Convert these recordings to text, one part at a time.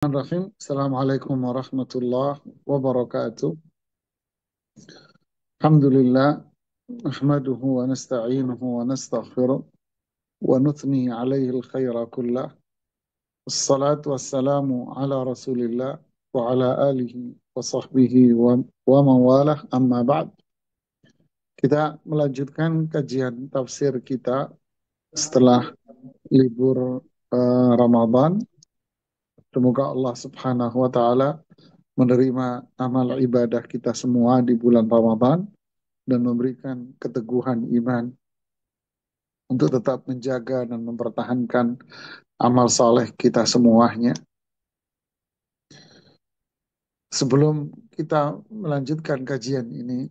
Bismillahirrahmanirrahim. Assalamualaikum warahmatullahi wabarakatuh. Alhamdulillah, nahmaduhu wa nasta'inuhu wa nastaghfiruh wa nuthni alaihi al-khaira kullah. Wassalatu wassalamu ala Rasulillah wa ala alihi wa sahbihi wa mawalah, amma ba'd. Kita melanjutkan kajian tafsir kita setelah libur Ramadan. Semoga Allah Subhanahu wa taala menerima amal ibadah kita semua di bulan Ramadan dan memberikan keteguhan iman untuk tetap menjaga dan mempertahankan amal saleh kita semuanya. Sebelum kita melanjutkan kajian ini,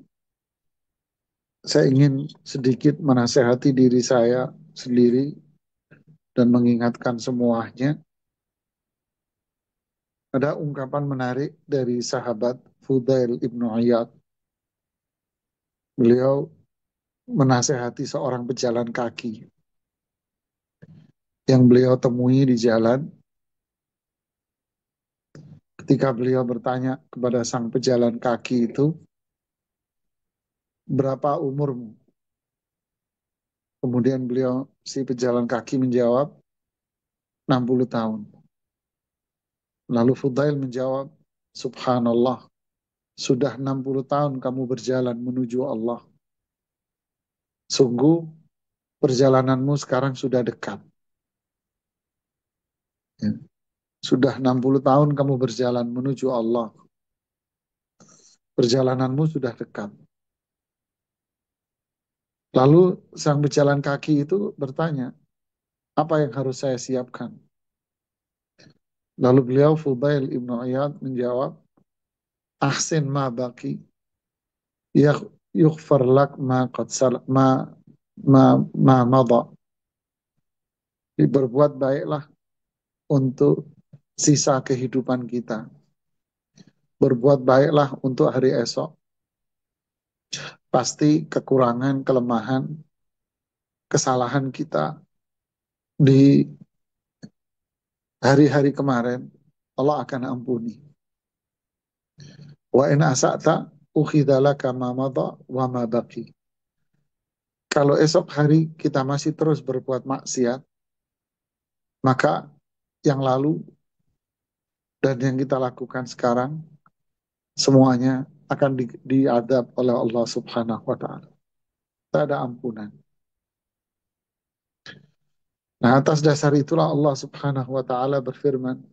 saya ingin sedikit menasehati diri saya sendiri dan mengingatkan semuanya. Ada ungkapan menarik dari sahabat Fudail ibnu Iyad. Beliau menasehati seorang pejalan kaki yang beliau temui di jalan. Ketika beliau bertanya kepada sang pejalan kaki itu, berapa umurmu? Kemudian si pejalan kaki menjawab, 60 tahun. Lalu Fudail menjawab, Subhanallah, sudah 60 tahun kamu berjalan menuju Allah. Sungguh perjalananmu sekarang sudah dekat. Ya. Sudah 60 tahun kamu berjalan menuju Allah. Perjalananmu sudah dekat. Lalu sang pejalan kaki itu bertanya, apa yang harus saya siapkan? Lalu beliau Fudail ibnu Iyad menjawab, ahsin ma baki, yughfar lak ma qad sal ma madha. Berbuat baiklah untuk sisa kehidupan kita. Berbuat baiklah untuk hari esok. Pasti kekurangan, kelemahan, kesalahan kita di hari-hari kemarin Allah akan ampuni. Wa in asa'ta ukhidha laka ma madha wa ma baqi. Kalau esok hari kita masih terus berbuat maksiat, maka yang lalu dan yang kita lakukan sekarang semuanya akan diadab oleh Allah Subhanahu wa taala. Tak ada ampunan. Nah, atas dasar itulah Allah Subhanahu wa taala berfirman,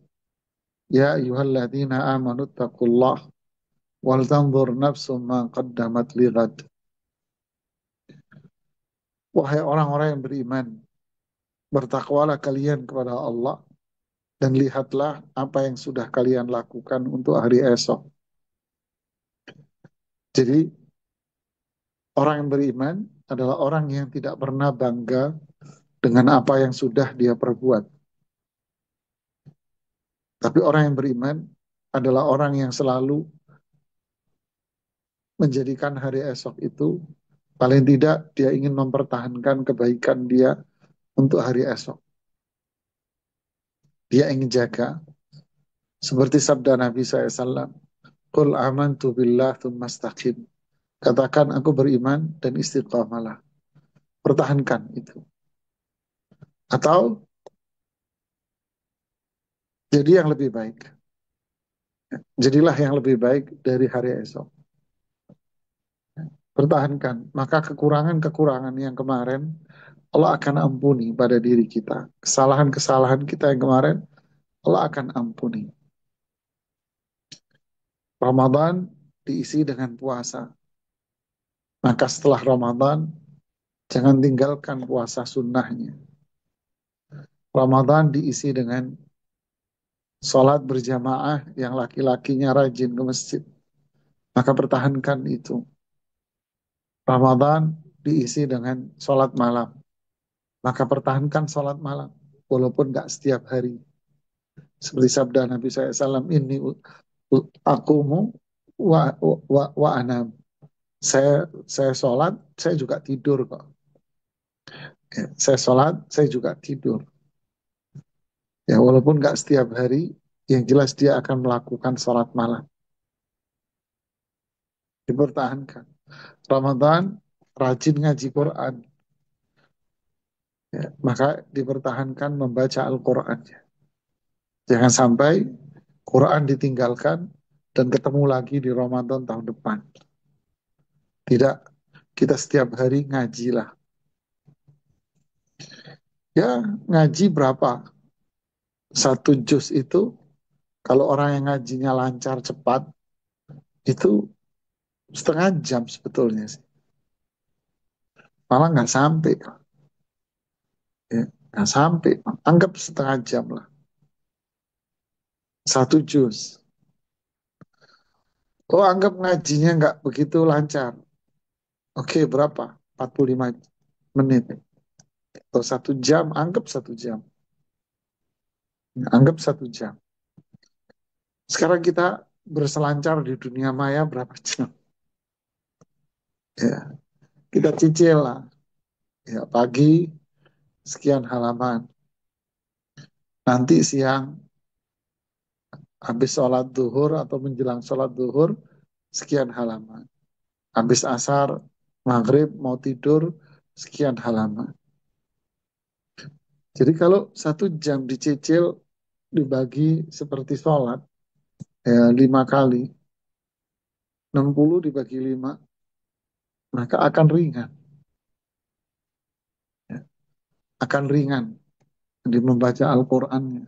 "Ya ayyuhalladzina amanu taqullah wal tanzur nafsum ma qaddamat lighad." Wahai orang-orang yang beriman, bertakwalah kalian kepada Allah dan lihatlah apa yang sudah kalian lakukan untuk hari esok. Jadi, orang yang beriman adalah orang yang tidak pernah bangga dengan apa yang sudah dia perbuat. Tapi orang yang beriman adalah orang yang selalu menjadikan hari esok itu, paling tidak dia ingin mempertahankan kebaikan dia untuk hari esok. Dia ingin jaga, seperti sabda Nabi SAW, Qul amantu billah thumma istaqim. Katakan aku beriman dan istiqamalah. Pertahankan itu. Atau jadi yang lebih baik. Jadilah yang lebih baik dari hari esok. Pertahankan. Maka kekurangan-kekurangan yang kemarin Allah akan ampuni pada diri kita. Kesalahan-kesalahan kita yang kemarin Allah akan ampuni. Ramadan diisi dengan puasa. Maka setelah Ramadan jangan tinggalkan puasa sunnahnya. Ramadan diisi dengan sholat berjamaah yang laki-lakinya rajin ke masjid. Maka pertahankan itu. Ramadan diisi dengan sholat malam. Maka pertahankan sholat malam. Walaupun gak setiap hari. Seperti sabda Nabi SAW, ini akumu wa anam. Saya sholat, saya juga tidur kok. Ya, saya sholat, saya juga tidur. Ya, walaupun gak setiap hari, Yang jelas dia akan melakukan sholat malam. Dipertahankan. Ramadan, rajin ngaji Quran. Ya, maka dipertahankan membaca Al-Quran. Jangan sampai Quran ditinggalkan dan ketemu lagi di Ramadan tahun depan. Tidak, kita setiap hari ngajilah. Ya, ngaji berapa? Satu juz itu, kalau orang yang ngajinya lancar, cepat, itu setengah jam sebetulnya sih. Malah nggak sampai. Ya, nggak sampai. Anggap setengah jam lah. Satu juz. Oh, anggap ngajinya nggak begitu lancar. Oke, berapa? 45 menit. Atau satu jam, anggap satu jam. Anggap satu jam. Sekarang kita berselancar di dunia maya berapa jam? Ya, kita cicil lah. Ya, pagi sekian halaman. Nanti siang habis sholat duhur atau menjelang sholat duhur sekian halaman. Habis asar, maghrib, mau tidur sekian halaman. Jadi kalau satu jam dicicil dibagi seperti sholat, ya 5 kali, 60 dibagi 5, maka akan ringan. Ya, akan ringan di membaca Al-Qur'annya.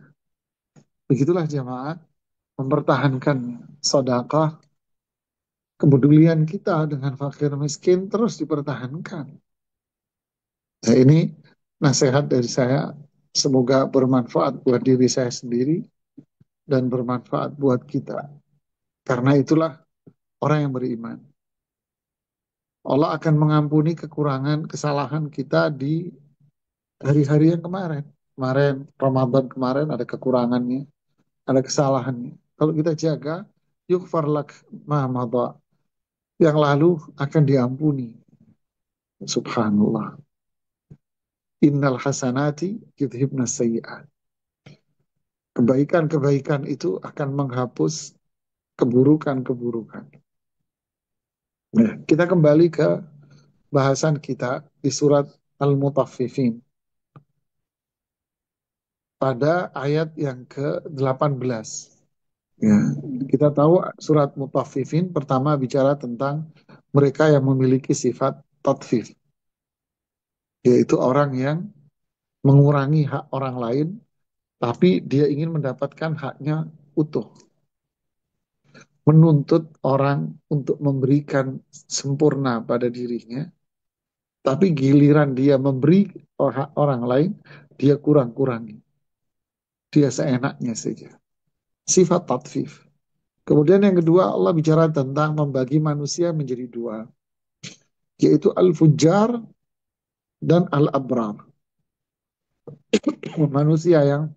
Begitulah jamaah mempertahankan sedekah, kepedulian kita dengan fakir miskin terus dipertahankan. Nah, ini nasihat dari saya, semoga bermanfaat buat diri saya sendiri dan bermanfaat buat kita. Karena itulah orang yang beriman. Allah akan mengampuni kekurangan, kesalahan kita di hari-hari yang kemarin. Kemarin, Ramadan kemarin ada kekurangannya, ada kesalahannya. Kalau kita jaga, yukfar lak ma madha. Yang lalu akan diampuni. Subhanallah. Innal hasanati yudhibna sayyi'at. Kebaikan-kebaikan itu akan menghapus keburukan-keburukan. Nah, kita kembali ke bahasan kita di surat Al-Mutaffifin pada ayat yang ke-18. Ya, kita tahu surat Mutaffifin pertama bicara tentang mereka yang memiliki sifat tatfif, yaitu orang yang mengurangi hak orang lain, tapi dia ingin mendapatkan haknya utuh. Menuntut orang untuk memberikan sempurna pada dirinya, tapi giliran dia memberi hak orang lain, dia kurang-kurangi. Dia seenaknya saja. Sifat tatfif. Kemudian yang kedua, Allah bicara tentang membagi manusia menjadi dua, yaitu al-fujjar dan al-abrar. Manusia yang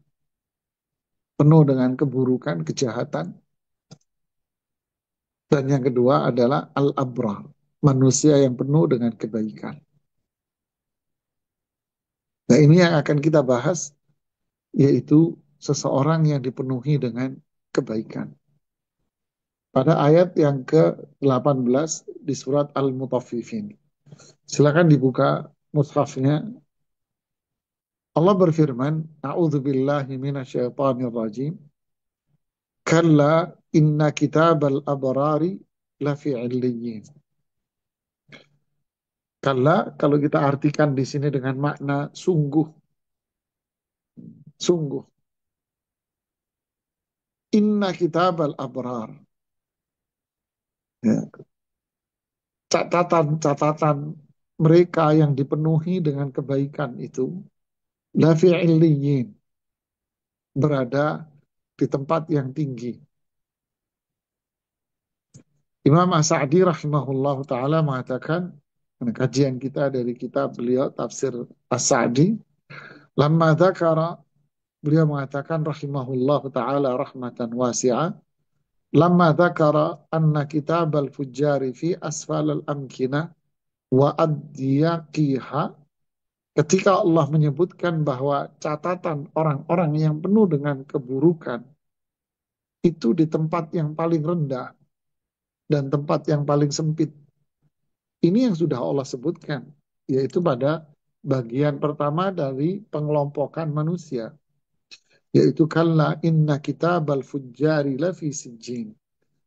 penuh dengan keburukan, kejahatan. Dan yang kedua adalah al-abrar. Manusia yang penuh dengan kebaikan. Nah, ini yang akan kita bahas, yaitu seseorang yang dipenuhi dengan kebaikan. Pada ayat yang ke-18 di surat Al-Mutaffifin. Silakan dibuka mushafnya. Allah berfirman, A'udzu billahi minasyaitonir rajim. Kalla inna kitabal abrari lafi 'illiyyin. Kalla kalau kita artikan di sini dengan makna sungguh, sungguh. Inna kitabal abrar. Ya, catatan-catatan mereka yang dipenuhi dengan kebaikan itu lafi 'illiyyin, berada di tempat yang tinggi. Imam As-Sa'di rahimahullah ta'ala mengatakan, kajian kita dari kitab beliau tafsir As-Sa'di, lamma dzakara, beliau mengatakan rahimahullah ta'ala rahmatan wasi'ah, lamma dzakara anna kitab al-fujjari fi asfal al-amkina wa adyaqiha, ketika Allah menyebutkan bahwa catatan orang-orang yang penuh dengan keburukan itu di tempat yang paling rendah dan tempat yang paling sempit. Ini yang sudah Allah sebutkan, yaitu pada bagian pertama dari pengelompokan manusia, yaitu kalla inna kitabal fujjari lafi sijjin.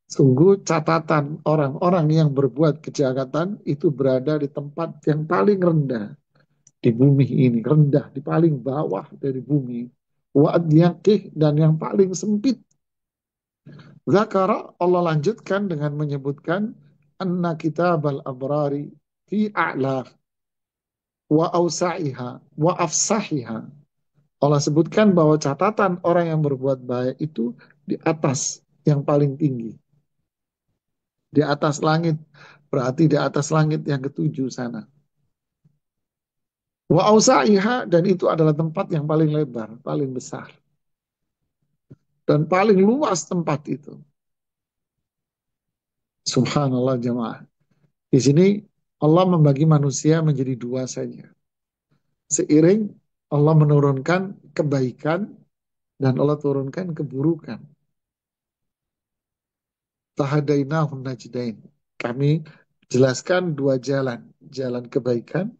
Sungguh catatan orang-orang yang berbuat kejahatan itu berada di tempat yang paling rendah di bumi ini, rendah di paling bawah dari bumi. Wa'ad dan yang paling sempit. Zakara Allah lanjutkan dengan menyebutkan anna kitabal abrari fi a'la wa awsa'iha wa afsahiha. Allah sebutkan bahwa catatan orang yang berbuat baik itu di atas yang paling tinggi. Di atas langit, berarti di atas langit yang ketujuh sana. Wa ausa'iha, dan itu adalah tempat yang paling lebar, paling besar. Dan paling luas tempat itu. Subhanallah jemaah. Di sini Allah membagi manusia menjadi dua saja. Seiring Allah menurunkan kebaikan dan Allah turunkan keburukan. Tahadainahun najdain. Kami jelaskan dua jalan. Jalan kebaikan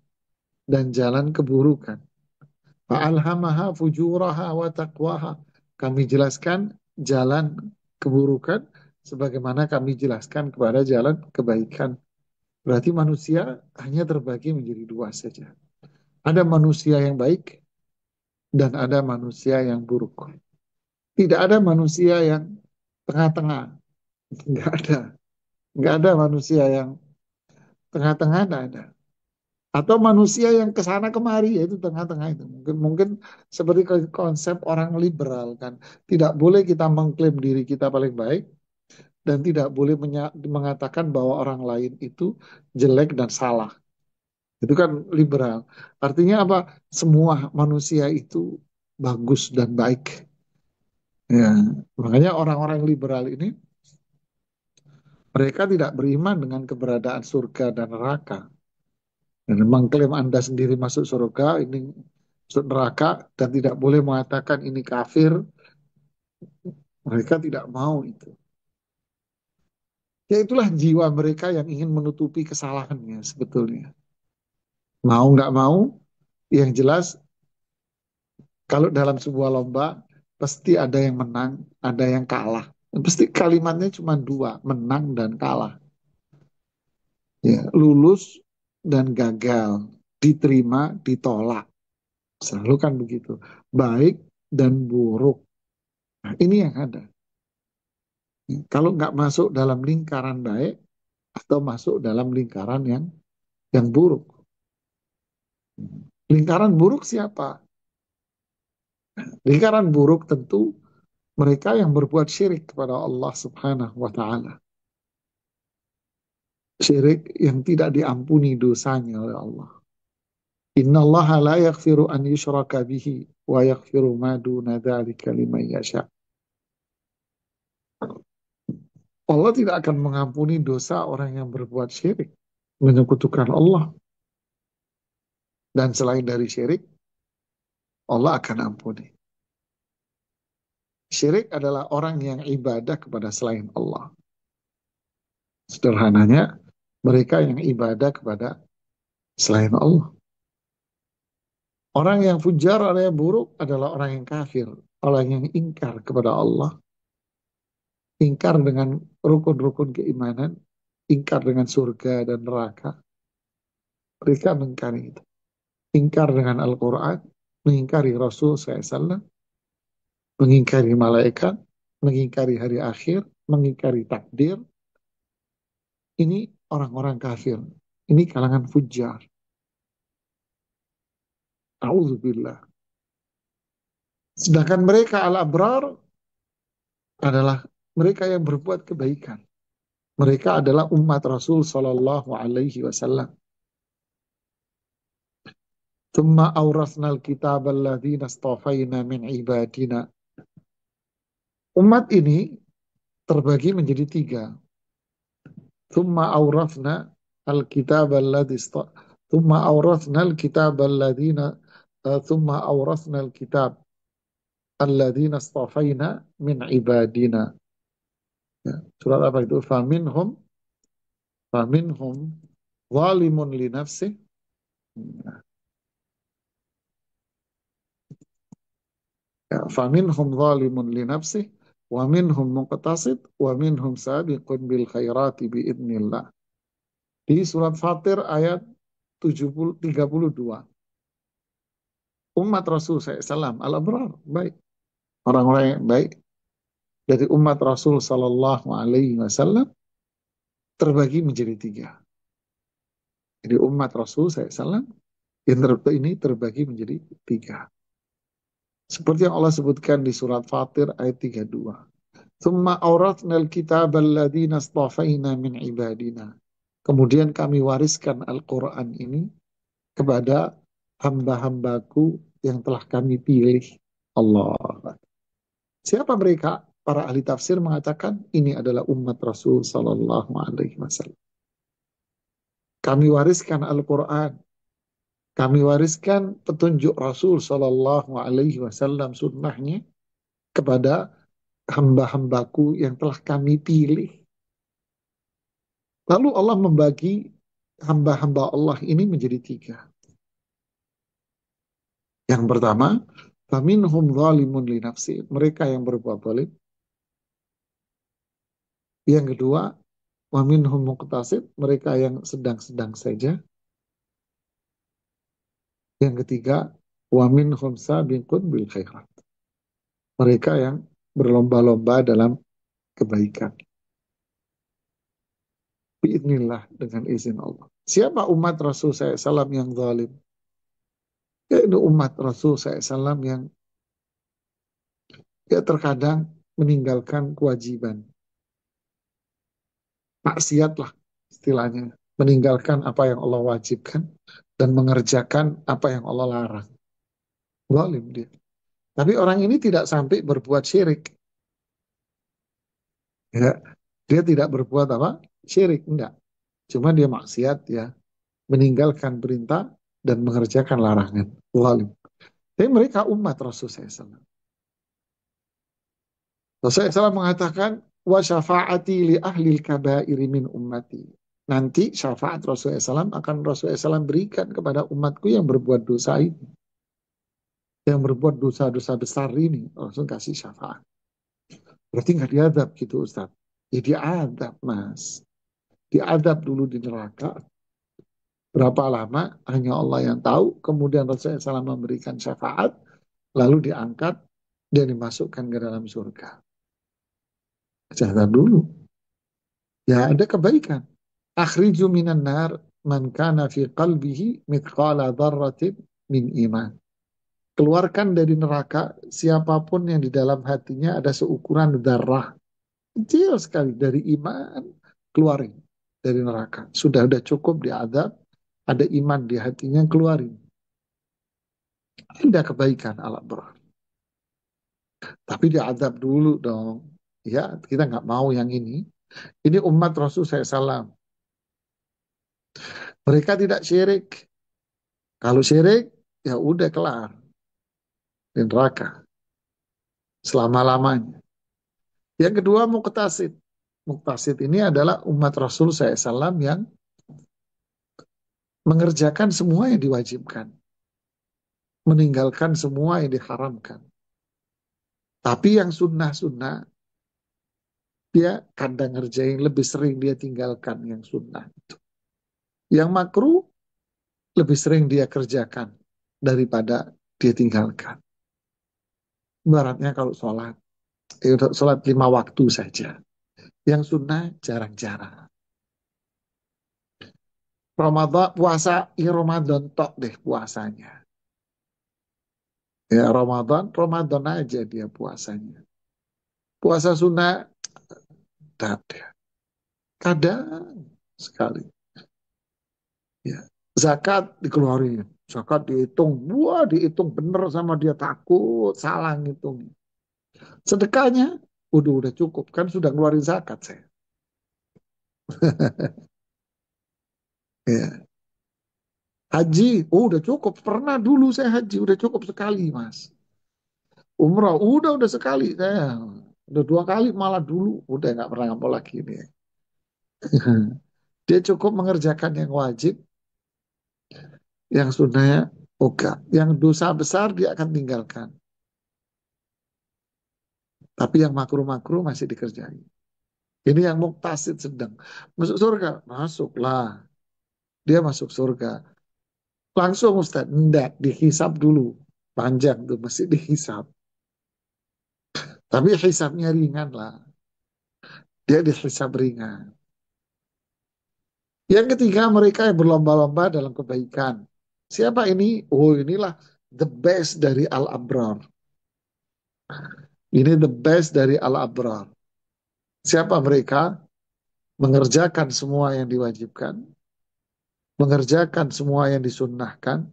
dan jalan keburukan. Fa'alhamaha fujuraha wa taqwaha. Kami jelaskan jalan keburukan sebagaimana kami jelaskan kepada jalan kebaikan. Berarti manusia hanya terbagi menjadi dua saja. Ada manusia yang baik dan ada manusia yang buruk. Tidak ada manusia yang tengah-tengah. Nggak ada. Nggak ada manusia yang tengah-tengah, nggak ada. Atau manusia yang ke sana kemari, yaitu tengah-tengah itu. Mungkin mungkin seperti konsep orang liberal kan, tidak boleh kita mengklaim diri kita paling baik dan tidak boleh mengatakan bahwa orang lain itu jelek dan salah. Itu kan liberal. Artinya apa? Semua manusia itu bagus dan baik. Ya, makanya orang-orang liberal ini mereka tidak beriman dengan keberadaan surga dan neraka. Dan mengklaim Anda sendiri masuk surga, ini masuk neraka, dan tidak boleh mengatakan ini kafir, mereka tidak mau itu. Ya itulah jiwa mereka yang ingin menutupi kesalahannya sebetulnya. Mau nggak mau, yang jelas kalau dalam sebuah lomba, pasti ada yang menang, ada yang kalah. Dan pasti kalimatnya cuma dua, menang dan kalah. Ya, lulus dan gagal, diterima, ditolak. Selalu kan begitu. Baik dan buruk. Nah, ini yang ada. Kalau nggak masuk dalam lingkaran baik atau masuk dalam lingkaran yang buruk. Lingkaran buruk siapa? Lingkaran buruk tentu mereka yang berbuat syirik kepada Allah Subhanahu wa taala. Syirik yang tidak diampuni dosanya oleh Allah. Inna Allah la yaghfiru an yushraka bihi wa yaghfiru ma duna dzalika liman yasha. Allah tidak akan mengampuni dosa orang yang berbuat syirik, menyekutukan Allah. Dan selain dari syirik, Allah akan ampuni. Syirik adalah orang yang ibadah kepada selain Allah. Sederhananya, mereka yang ibadah kepada selain Allah. Orang yang fujar, orang yang buruk adalah orang yang kafir. Orang yang ingkar kepada Allah. Ingkar dengan rukun-rukun keimanan. Ingkar dengan surga dan neraka. Mereka mengingkari itu. Ingkar dengan Al-Quran. Mengingkari Rasul SAW. Mengingkari malaikat. Mengingkari hari akhir. Mengingkari takdir. Ini orang-orang kafir. Ini kalangan fujar. A'udzubillah. Sedangkan mereka al-abrar adalah mereka yang berbuat kebaikan. Mereka adalah umat Rasul Sallallahu Alaihi Wasallam. Thumma awrasna al-kitab alladhina astafayna min ibadina. Umat ini terbagi menjadi tiga. Thumma awrasna al-kitab alladhi Thumma awrasna al-kitab alladhina Thumma awrasna al-kitab alladhina astafayna min ibadina. Ya, surat apa itu? Faminhum zalimun li nafsih. Ya, faminhum zalimun li nafsih wa minhum muqtasid wa minhum sabiqun bil khairati biidnillah. Di surat Fatir ayat 32. Umat Rasul SAW al-abrar, baik. Orang-orang yang baik dari umat Rasul Sallallahu Alaihi Wasallam terbagi menjadi tiga. Jadi umat Rasul SAW ini terbagi menjadi tiga. Seperti yang Allah sebutkan di surat Fatir ayat 32. Thumma awratnal kitab alladhina astafaina min ibadina. Kemudian kami wariskan Al-Quran ini kepada hamba-hambaku yang telah kami pilih. Allah. Siapa mereka? Para ahli tafsir mengatakan ini adalah umat Rasul Sallallahu Alaihi Wasallam. Kami wariskan Al-Quran. Kami wariskan petunjuk Rasul Sallallahu Alaihi Wasallam sunnahnya kepada hamba-hambaku yang telah kami pilih. Lalu Allah membagi hamba-hamba Allah ini menjadi tiga. Yang pertama, faminhum zalimun li nafsi, mereka yang berbuat zalim. Yang kedua, wa minhum muqtasid, mereka yang sedang-sedang saja. Yang ketiga, wa minhum sabiqun bil khairat, mereka yang berlomba-lomba dalam kebaikan. Biiznillah, dengan izin Allah. Siapa umat Rasul SAW yang zalim? Yaitu umat Rasul SAW yang ya terkadang meninggalkan kewajiban. Maksiat lah istilahnya. Meninggalkan apa yang Allah wajibkan dan mengerjakan apa yang Allah larang. Zalim dia. Tapi orang ini tidak sampai berbuat syirik. Ya, dia tidak berbuat apa? Syirik, enggak. Cuma dia maksiat ya, meninggalkan perintah dan mengerjakan larangan. Zalim. Tapi mereka umat Rasulullah SAW. Rasulullah SAW mengatakan, wa syafa'ati li ahlil kabairi min ummati. Nanti syafaat Rasulullah SAW akan Rasulullah SAW berikan kepada umatku yang berbuat dosa ini. Yang berbuat dosa-dosa besar ini. Rasul kasih syafaat. Berarti nggak diadab gitu Ustaz. Ya diadab mas. Diadab dulu di neraka. Berapa lama hanya Allah yang tahu. Kemudian Rasulullah SAW memberikan syafaat. Lalu diangkat dan dimasukkan ke dalam surga. Cadar dulu. Ya ada kebaikan. Akhriju minan nar man kana fi qalbihi mithqala dzarratin min iman. Keluarkan dari neraka siapapun yang di dalam hatinya ada seukuran darah. Kecil sekali dari iman, keluarin dari neraka. Sudah cukup diadab, ada iman di hatinya, keluarin. Ada kebaikan Allah ber. Tapi diadab dulu dong. Ya, kita nggak mau yang ini. Ini umat Rasul SAW. Mereka tidak syirik. Kalau syirik, ya udah kelar di neraka selama-lamanya. Yang kedua, muqtasid. Muqtasid ini adalah umat Rasul SAW yang mengerjakan semua yang diwajibkan, meninggalkan semua yang diharamkan. Tapi yang sunnah-sunnah, dia kadang ngerjain, lebih sering dia tinggalkan yang sunnah itu. Yang makruh, lebih sering dia kerjakan daripada dia tinggalkan. Baratnya kalau sholat 5 waktu saja. Yang sunnah jarang-jarang. Ramadan, puasa, ya Ramadan tok deh puasanya. Ya Ramadan aja dia puasanya. Puasa sunnah, tak ada. Kadang sekali. Ya. Zakat dikeluarin. Zakat dihitung. Wah dihitung bener sama dia, takut salah ngitung. Sedekahnya udah cukup. Kan sudah ngeluarin zakat saya. Ya. Haji, udah cukup. Pernah dulu saya haji, udah cukup sekali mas. Umrah, udah sekali saya. Udah 2 kali malah dulu, udah nggak pernah ngampol lagi ini. Dia cukup mengerjakan yang wajib, yang sunnahnya oga. Yang dosa besar dia akan tinggalkan. Tapi yang makruh-makruh masih dikerjain. Ini yang muktasid sedang. Masuk surga? Masuklah. Dia masuk surga. Langsung Ustaz? Enggak, dihisap dulu. Panjang tuh, mesti dihisap. Tapi hisapnya ringan lah. Dia dihisap ringan. Yang ketiga, mereka yang berlomba-lomba dalam kebaikan. Siapa ini? Oh, inilah the best dari Al-Abrar. Ini the best dari Al-Abrar. Siapa mereka? Mengerjakan semua yang diwajibkan, mengerjakan semua yang disunnahkan,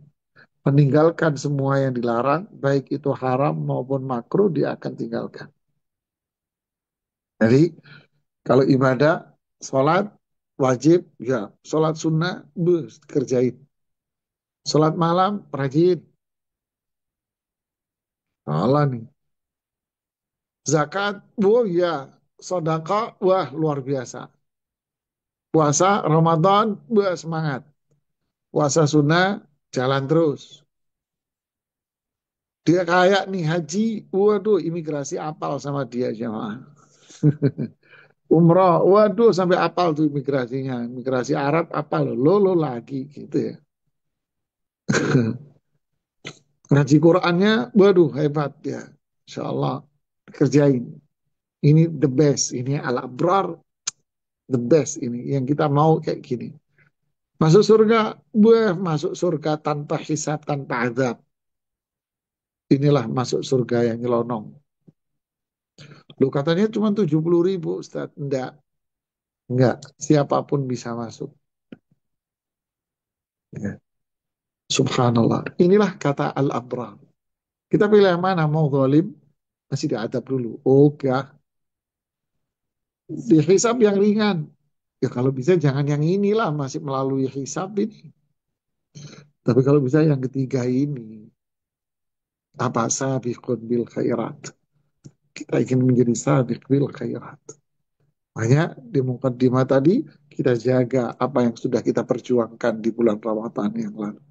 meninggalkan semua yang dilarang, baik itu haram maupun makruh, dia akan tinggalkan. Jadi, kalau ibadah, sholat, wajib, ya. Sholat sunnah, kerjain. Sholat malam, rajin. Allah nih. Zakat, oh ya. Sedekah, wah luar biasa. Puasa, Ramadan, wah semangat. Puasa sunnah, jalan terus. Dia kayak nih haji, waduh imigrasi apal sama dia jemaah. Umroh, waduh sampai apal tuh imigrasinya. Imigrasi Arab apal, lo lagi gitu ya. Ngaji Qurannya, waduh hebat ya. Insya Allah kerjain. Ini the best, ini al-abrar the best ini. Yang kita mau kayak gini. Masuk surga, masuk surga tanpa hisab, tanpa azab. Inilah masuk surga yang nyelonong. Lu katanya cuma 70.000 Ustaz. Enggak. Siapapun bisa masuk. Ya. Subhanallah. Inilah kata al-abrar. Kita pilih yang mana? Mau zalim? Masih diadab dulu. Oke. Dihisab yang ringan. Ya kalau bisa jangan yang inilah masih melalui hisab ini. Tapi kalau bisa yang ketiga ini. Apa sabiqun bil khairat. Kita ingin menjadi sabiq bil khairat. Makanya di mukaddimah tadi kita jaga apa yang sudah kita perjuangkan di bulan Ramadan yang lalu.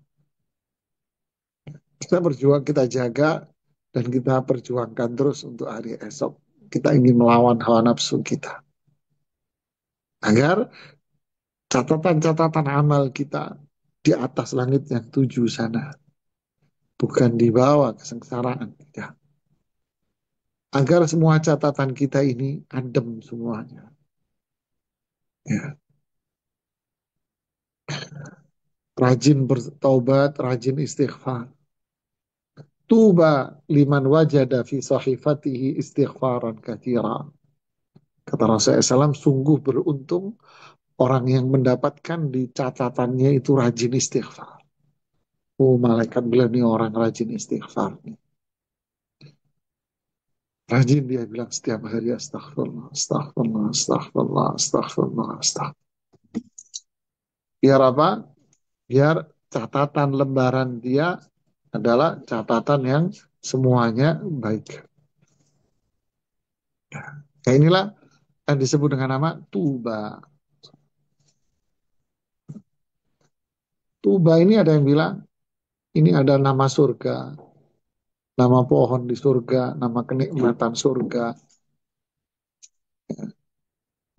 Kita berjuang, kita jaga, dan kita perjuangkan terus untuk hari esok. Kita ingin melawan hawa nafsu kita. Agar catatan-catatan amal kita di atas langit yang tujuh sana. Bukan di bawah kesengsaraan. Tidak. Agar semua catatan kita ini adem semuanya. Ya. Rajin bertaubat, rajin istighfar. Tuba liman wajada fi sahifatihi istighfaran kathira. Kata Rasulullah SAW, sungguh beruntung orang yang mendapatkan di catatannya itu rajin istighfar. Oh, malaikat bilang nih orang rajin istighfar nih. Rajin dia bilang setiap hari astagfirullah, astagfirullah, astagfirullah, astagfirullah, astagfirullah. Biar apa? Biar catatan lembaran dia adalah catatan yang semuanya baik. Nah, inilah yang disebut dengan nama tuba. Tuba ini ada yang bilang ini ada nama surga, nama pohon di surga, nama kenikmatan surga.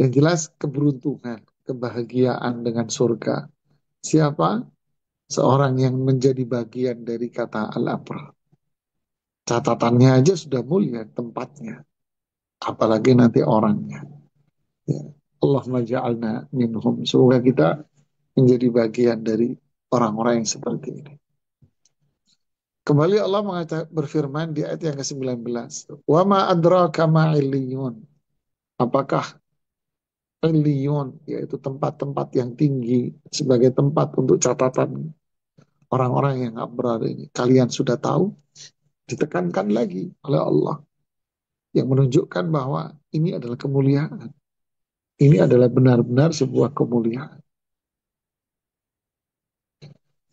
Yang jelas keberuntungan, kebahagiaan dengan surga. Siapa? Seorang yang menjadi bagian dari kata al-abrar. Catatannya aja sudah mulia tempatnya. Apalagi nanti orangnya. Ya. Allahumma ja'alna minhum. Semoga kita menjadi bagian dari orang-orang yang seperti ini. Kembali Allah berfirman di ayat yang ke-19. Wa ma adraka ma illiyun. Apakah illiyun, yaitu tempat-tempat yang tinggi sebagai tempat untuk catatan orang-orang yang abrar ini. Kalian sudah tahu, ditekankan lagi oleh Allah yang menunjukkan bahwa ini adalah kemuliaan. Ini adalah benar-benar sebuah kemuliaan.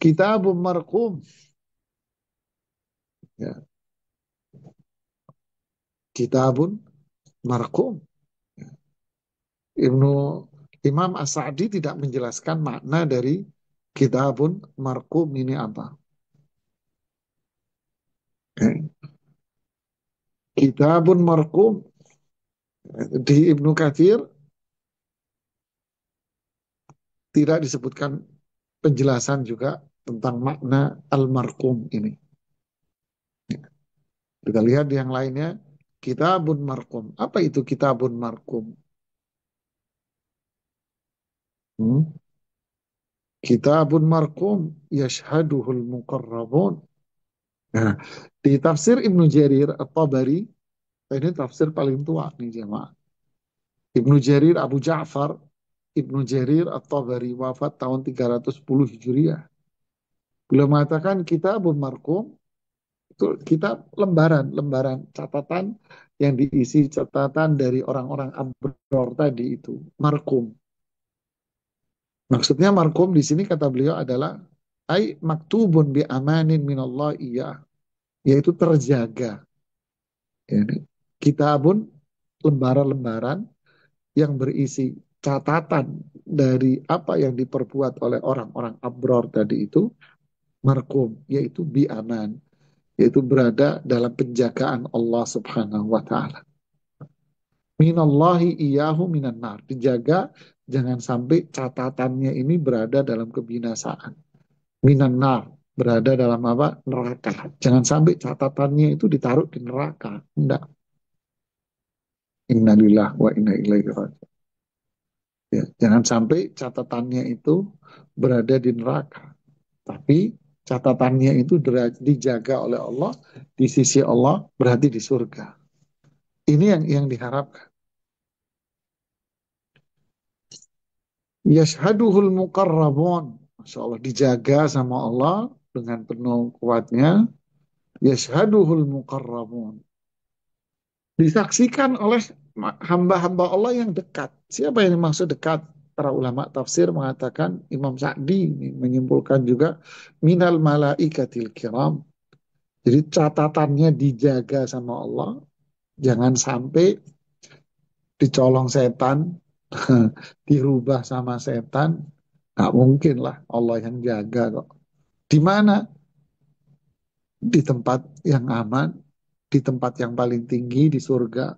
Kitabun marqum. Ya. Kitabun marqum. Ibnu Imam As-Sa'di tidak menjelaskan makna dari kitabun marqum ini apa. Kitabun marqum di Ibnu Katsir tidak disebutkan penjelasan juga tentang makna al-marqum ini. Kita lihat di yang lainnya, kitabun marqum. Apa itu kitabun marqum? Hmm? Kitabun marqum yashhaduhul muqarrabun. Nah, di tafsir Ibnu Jarir At-Tabari, ini tafsir paling tua nih jemaah. Ibnu Jarir Abu Ja'far, Ibnu Jarir At-Tabari wafat tahun 310 Hijriah. Beliau mengatakan kitabun marqum itu kitab lembaran catatan yang diisi catatan dari orang-orang abror tadi itu, marqum. Maksudnya marqum di sini kata beliau adalah ai maktubun bi amanin minallah iya, yaitu terjaga. Ini kitabun lembaran-lembaran yang berisi catatan dari apa yang diperbuat oleh orang-orang abror tadi itu marqum, yaitu bi aman, yaitu berada dalam penjagaan Allah Subhanahu wa taala. Minallahi iyahu minan nar, dijaga jangan sampai catatannya ini berada dalam kebinasaan. Minan nar, berada dalam apa? Neraka. Jangan sampai catatannya itu ditaruh di neraka. Enggak. Innalillah wa inna ilaihi raji'un. Ya, jangan sampai catatannya itu berada di neraka. Tapi catatannya itu dijaga oleh Allah di sisi Allah, berarti di surga. Ini yang diharapkan. Yashhaduhul muqarrabun. Masya Allah, dijaga sama Allah dengan penuh kuatnya. Yashhaduhul muqarrabun. Disaksikan oleh hamba-hamba Allah yang dekat. Siapa yang dimaksud dekat? Para ulama tafsir mengatakan, Imam Sa'di menyimpulkan juga minal malaikatil kiram. Jadi catatannya dijaga sama Allah, jangan sampai dicolong setan, dirubah sama setan. Nggak mungkin lah, Allah yang jaga kok. Di mana? Di tempat yang aman, di tempat yang paling tinggi di surga.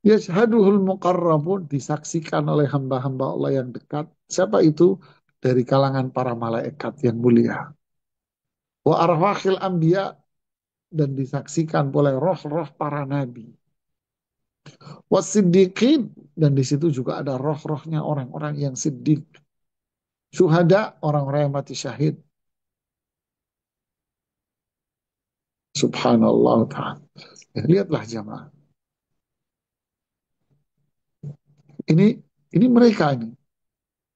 Yashhaduhul muqarrabun, disaksikan oleh hamba-hamba Allah yang dekat. Siapa itu? Dari kalangan para malaikat yang mulia. Wa arwahil anbiya, dan disaksikan oleh roh-roh para nabi. Wa siddiqin, dan di situ juga ada roh-rohnya orang-orang yang siddiq. Syuhada, orang-orang yang mati syahid. Subhanallah ta'ala. Ya, lihatlah jamaah. Ini ini mereka ini.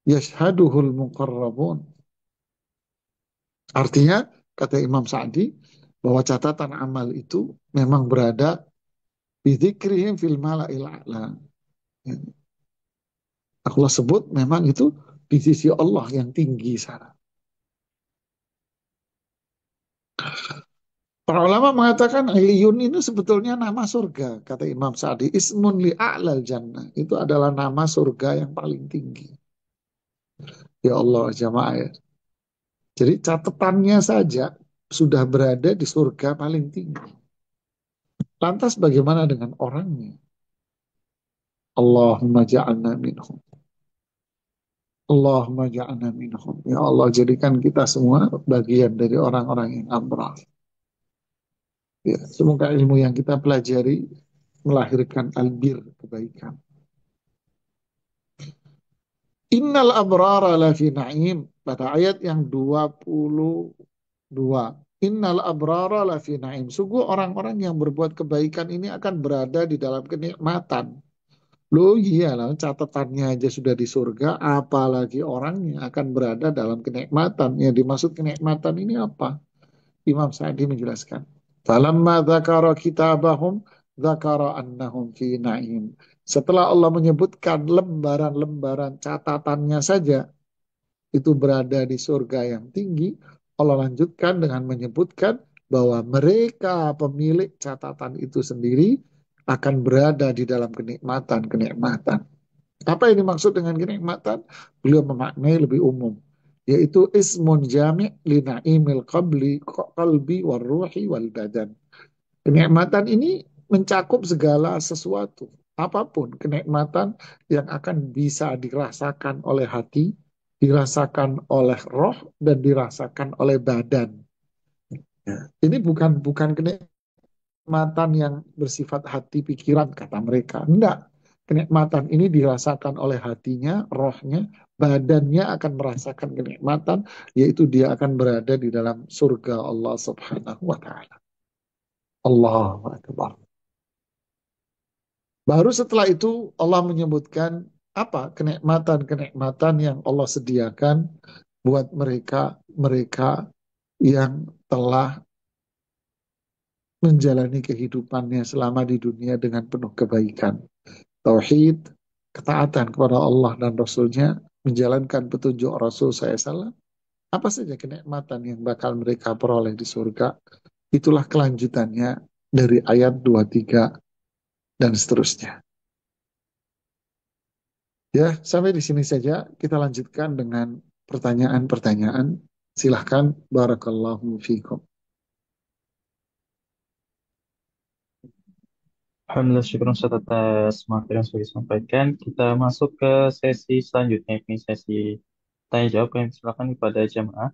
Yashhaduhul muqarrabun. Artinya, kata Imam Sa'di, bahwa catatan amal itu memang berada bidzikrihim fil mala'il a'la. Allah sebut memang itu di sisi Allah yang tinggi sana. Para ulama mengatakan Iliyun ini sebetulnya nama surga. Kata Imam Sa'di, ismun li'a'lal jannah. Itu adalah nama surga yang paling tinggi. Ya Allah, jamaah ya. Jadi catatannya saja sudah berada di surga paling tinggi. Lantas bagaimana dengan orangnya? Allahumma ja'alna minhum. Allahumma ja'alna minhum. Ya Allah, jadikan kita semua bagian dari orang-orang yang abrar. Ya, semoga ilmu yang kita pelajari melahirkan albir, kebaikan. Innal abrara lafi na'im. Pada ayat yang 22. Innal abrara lafi na'im. Sungguh orang-orang yang berbuat kebaikan ini akan berada di dalam kenikmatan. Loh iyalah, catatannya aja sudah di surga, apalagi orangnya akan berada dalam kenikmatan. Yang dimaksud kenikmatan ini apa? Imam Sa'di menjelaskan. Falamma dzakara kitabahum dzakara annahum fi na'im. Setelah Allah menyebutkan lembaran-lembaran catatannya saja itu berada di surga yang tinggi, Allah lanjutkan dengan menyebutkan bahwa mereka pemilik catatan itu sendiri akan berada di dalam kenikmatan-kenikmatan. Apa yang dimaksud dengan kenikmatan? Beliau memaknai lebih umum, yaitu ismun jami' li na'imil qalbi wal ruhi wal badan. Kenikmatan ini mencakup segala sesuatu, apapun kenikmatan yang akan bisa dirasakan oleh hati, dirasakan oleh roh, dan dirasakan oleh badan. Ya. Ini bukan kenikmatan yang bersifat hati pikiran kata mereka. Enggak. Kenikmatan ini dirasakan oleh hatinya, rohnya, badannya akan merasakan kenikmatan, yaitu dia akan berada di dalam surga Allah Subhanahu wa taala. Allahu Akbar. Baru setelah itu Allah menyebutkan apa kenikmatan-kenikmatan yang Allah sediakan buat mereka yang telah menjalani kehidupannya selama di dunia dengan penuh kebaikan. Tauhid, ketaatan kepada Allah dan Rasulnya, menjalankan petunjuk Rasul SAW, apa saja kenikmatan yang bakal mereka peroleh di surga, itulah kelanjutannya dari ayat 23 dan seterusnya. Ya, sampai di sini saja. Kita lanjutkan dengan pertanyaan-pertanyaan. Silahkan, barakallahu fiikum. Alhamdulillah, syukur Ustaz atas materi yang sudah disampaikan. Kita masuk ke sesi selanjutnya, ini sesi tanya jawab yang silakan kepada jamaah.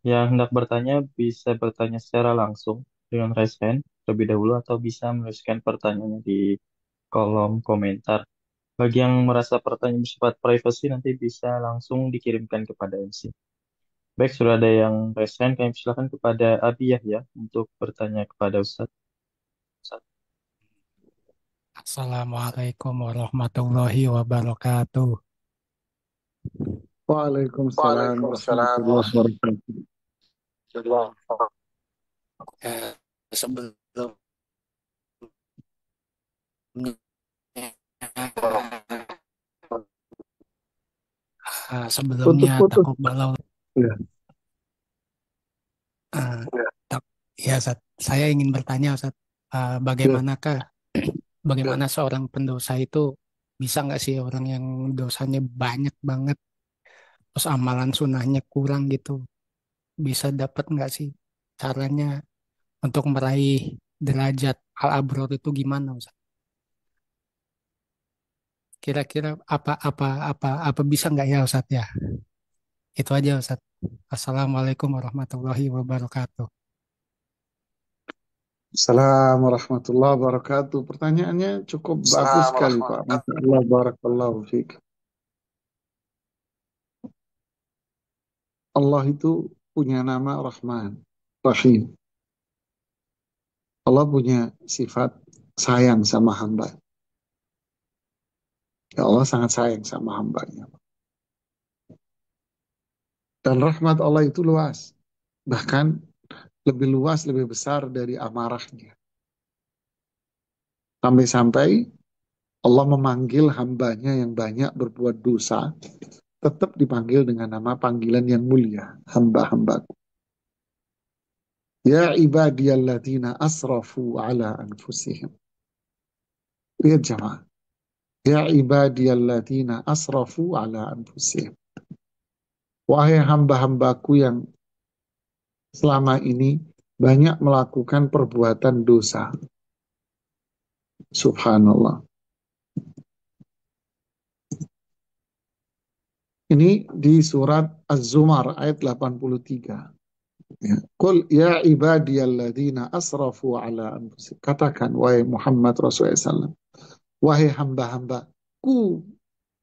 Yang hendak bertanya bisa bertanya secara langsung dengan raise hand terlebih dahulu atau bisa menuliskan pertanyaannya di kolom komentar. Bagi yang merasa pertanyaan bersifat privasi nanti bisa langsung dikirimkan kepada MC. Baik, sudah ada yang raise hand, kami silakan kepada Abi Yahya untuk bertanya kepada Ustaz. Assalamualaikum warahmatullahi wabarakatuh. Waalaikumsalam Waalaikumsalam warahmatullahi wabarakatuh. warahmatullahi wabarakatuh. Sebelumnya, sebelumnya Putus-putus. takobala. Ya, eh, tak, ya, Ustaz, saya ingin bertanya, Ustaz, ya. bagaimanakah bagaimana seorang pendosa itu bisa nggak sih orang yang dosanya banyak banget, terus amalan sunnahnya kurang gitu, bisa dapat nggak sih caranya untuk meraih derajat al-abror itu gimana, Ustaz? Kira-kira apa bisa nggak ya Ustaz ya? Itu aja Ustaz. Assalamualaikum warahmatullahi wabarakatuh. Assalamualaikum warahmatullahi wabarakatuh. Pertanyaannya cukup bagus sekali, Assalamualaikum Pak. warahmatullahi Masya Allah, barakallahu fiik. Allah itu punya nama Rahman, Rahim. Allah punya sifat sayang sama hamba. Ya Allah sangat sayang sama hambanya. Dan rahmat Allah itu luas. Bahkan lebih luas, lebih besar dari amarahnya. Sampai-sampai Allah memanggil hambanya yang banyak berbuat dosa, tetap dipanggil dengan nama panggilan yang mulia, hamba-hambaku. Ya ibadiyalladzina asrafu ala anfusihim. Lihat jamaah. Ya ibadiyalladzina asrafu ala anfusihim. Wahai hamba-hambaku yang selama ini banyak melakukan perbuatan dosa. Subhanallah. Ini di surat Az-Zumar ayat 83. Ya. Qul ya ibadiyalladzina asrafu ala anfusihim. Katakan, wahai Muhammad Rasulullah SAW. Wahai hamba-hambaku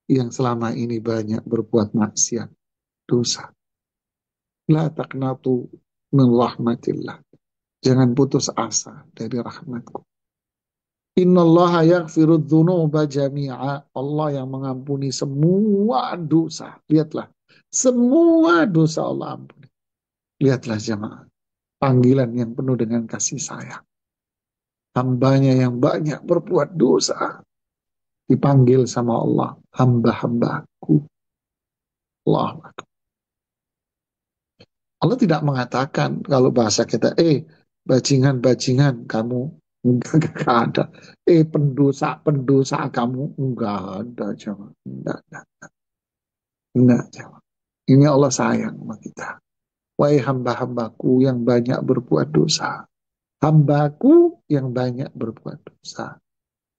yang selama ini banyak berbuat maksiat, dosa. La taqnatu min rahmatillah. Jangan putus asa dari rahmatku. Innallaha yaghfiru dzunuba jami'a. Allah yang mengampuni semua dosa. Lihatlah. Semua dosa Allah ampuni. Lihatlah jemaah. Panggilan yang penuh dengan kasih sayang. Hambanya yang banyak berbuat dosa. Dipanggil sama Allah. Hamba-hambaku. Allah. Allah tidak mengatakan kalau bahasa kita, bajingan-bajingan kamu Enggak ada. Pendosa kamu enggak ada, jawab. Enggak, jawab. Ini Allah sayang sama kita. Wahai hamba-hambaku yang banyak berbuat dosa. Hambaku yang banyak berbuat dosa.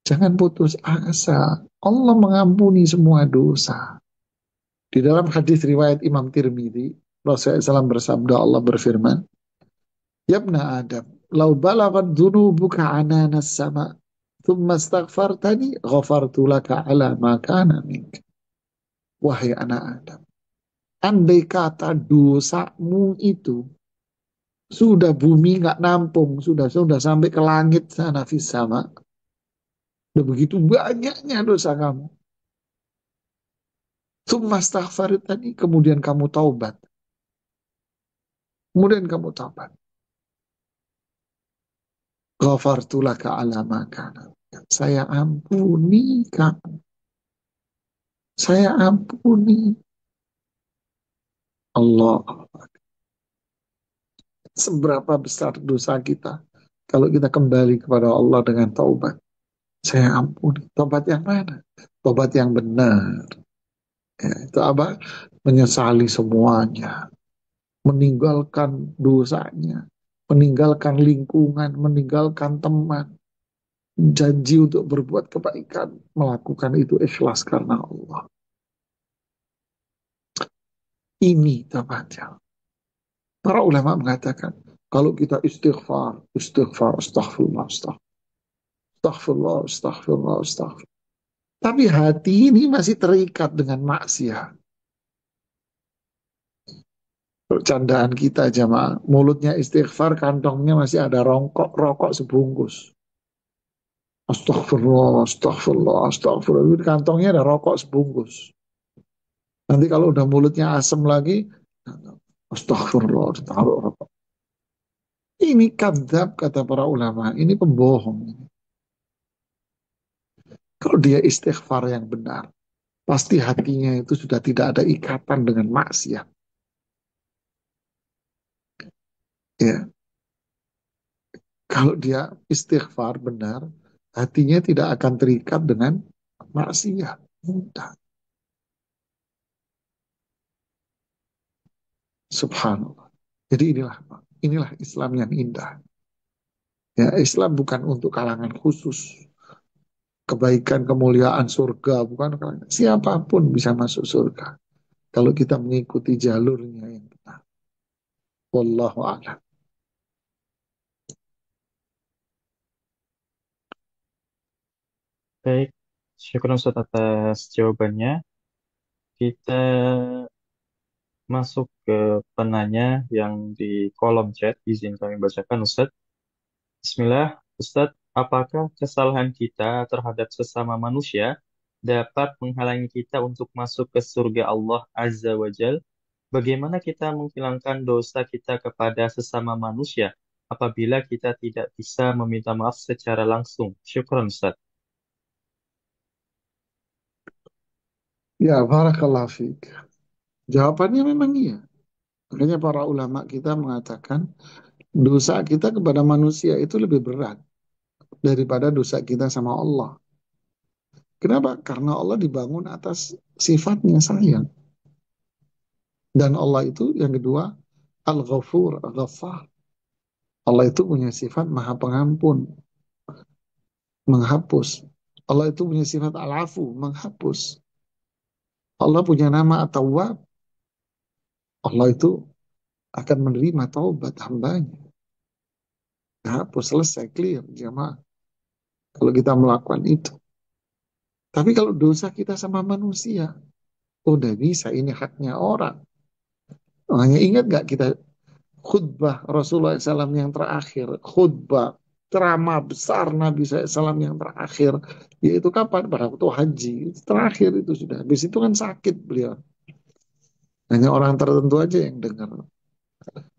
Jangan putus asa. Allah mengampuni semua dosa. Di dalam hadis riwayat Imam Tirmidzi, Rasulullah SAW bersabda, Allah berfirman, Yabna Adam, lau balagat dhunubuka ananas sama, thumma astaghfartani, ghafartu laka ala ma kana mink. Wahai anak Adam, andai kata dosamu itu sudah bumi nggak nampung, sudah sampai ke langit sana fis sama, udah begitu banyaknya dosa kamu. Thumma astaghfartani, kemudian kamu taubat. Kemudian kamu taubat. Ghafartu laka ala ma kana. Saya ampuni kamu. Saya ampuni. Allah. Seberapa besar dosa kita kalau kita kembali kepada Allah dengan taubat. Saya ampuni. Taubat yang mana? Taubat yang benar. Ya, itu apa? Menyesali semuanya. Meninggalkan dosanya. Meninggalkan lingkungan. Meninggalkan teman. Janji untuk berbuat kebaikan. Melakukan itu ikhlas karena Allah. Ini taubatnya. Para ulama mengatakan, kalau kita istighfar, astaghfirullah, astaghfirullah. Tapi hati ini masih terikat dengan maksiat. Candaan kita jamaah, mulutnya istighfar, kantongnya masih ada rokok sebungkus. Astagfirullah. Kantongnya ada rokok sebungkus. Nanti kalau udah mulutnya asem lagi, astagfirullah, ditaruh rokok. Ini kadzab kata para ulama, ini pembohong. Kalau dia istighfar yang benar, pasti hatinya itu sudah tidak ada ikatan dengan maksiat. Ya, kalau dia istighfar benar, hatinya tidak akan terikat dengan maksiat. Mudah. Subhanallah. Jadi inilah Islam yang indah. Ya, Islam bukan untuk kalangan khusus. Kebaikan, kemuliaan surga bukan kalangan. Siapapun bisa masuk surga kalau kita mengikuti jalurnya yang benar. Wallahu a'lam. Baik, syukur Ustaz atas jawabannya. Kita masuk ke penanya yang di kolom chat. Izin kami bacakan Ustaz. Bismillah, Ustaz, apakah kesalahan kita terhadap sesama manusia dapat menghalangi kita untuk masuk ke surga Allah Azza wa Jal? Bagaimana kita menghilangkan dosa kita kepada sesama manusia apabila kita tidak bisa meminta maaf secara langsung? Syukran, Ustaz. Ya, barakallah fiik. Jawabannya memang iya. Makanya para ulama kita mengatakan dosa kita kepada manusia itu lebih berat daripada dosa kita sama Allah. Kenapa? Karena Allah dibangun atas sifatnya sayang. Dan Allah itu yang kedua, Al-Ghafur, Al-Ghaffar. Allah itu punya sifat maha pengampun, menghapus. Allah itu punya sifat Al-Afu, menghapus. Allah punya nama At-Tawwab. Allah itu akan menerima taubat hambanya. Hapus, selesai, clear, jamaah. Kalau kita melakukan itu. Tapi kalau dosa kita sama manusia, udah bisa, ini haknya orang. Hanya ingat gak kita khutbah Rasulullah SAW yang terakhir, khutbah ceramah besar Nabi SAW yang terakhir, yaitu kapan? Pada waktu haji, terakhir itu sudah. Habis itu kan sakit beliau. Hanya orang tertentu aja yang dengar.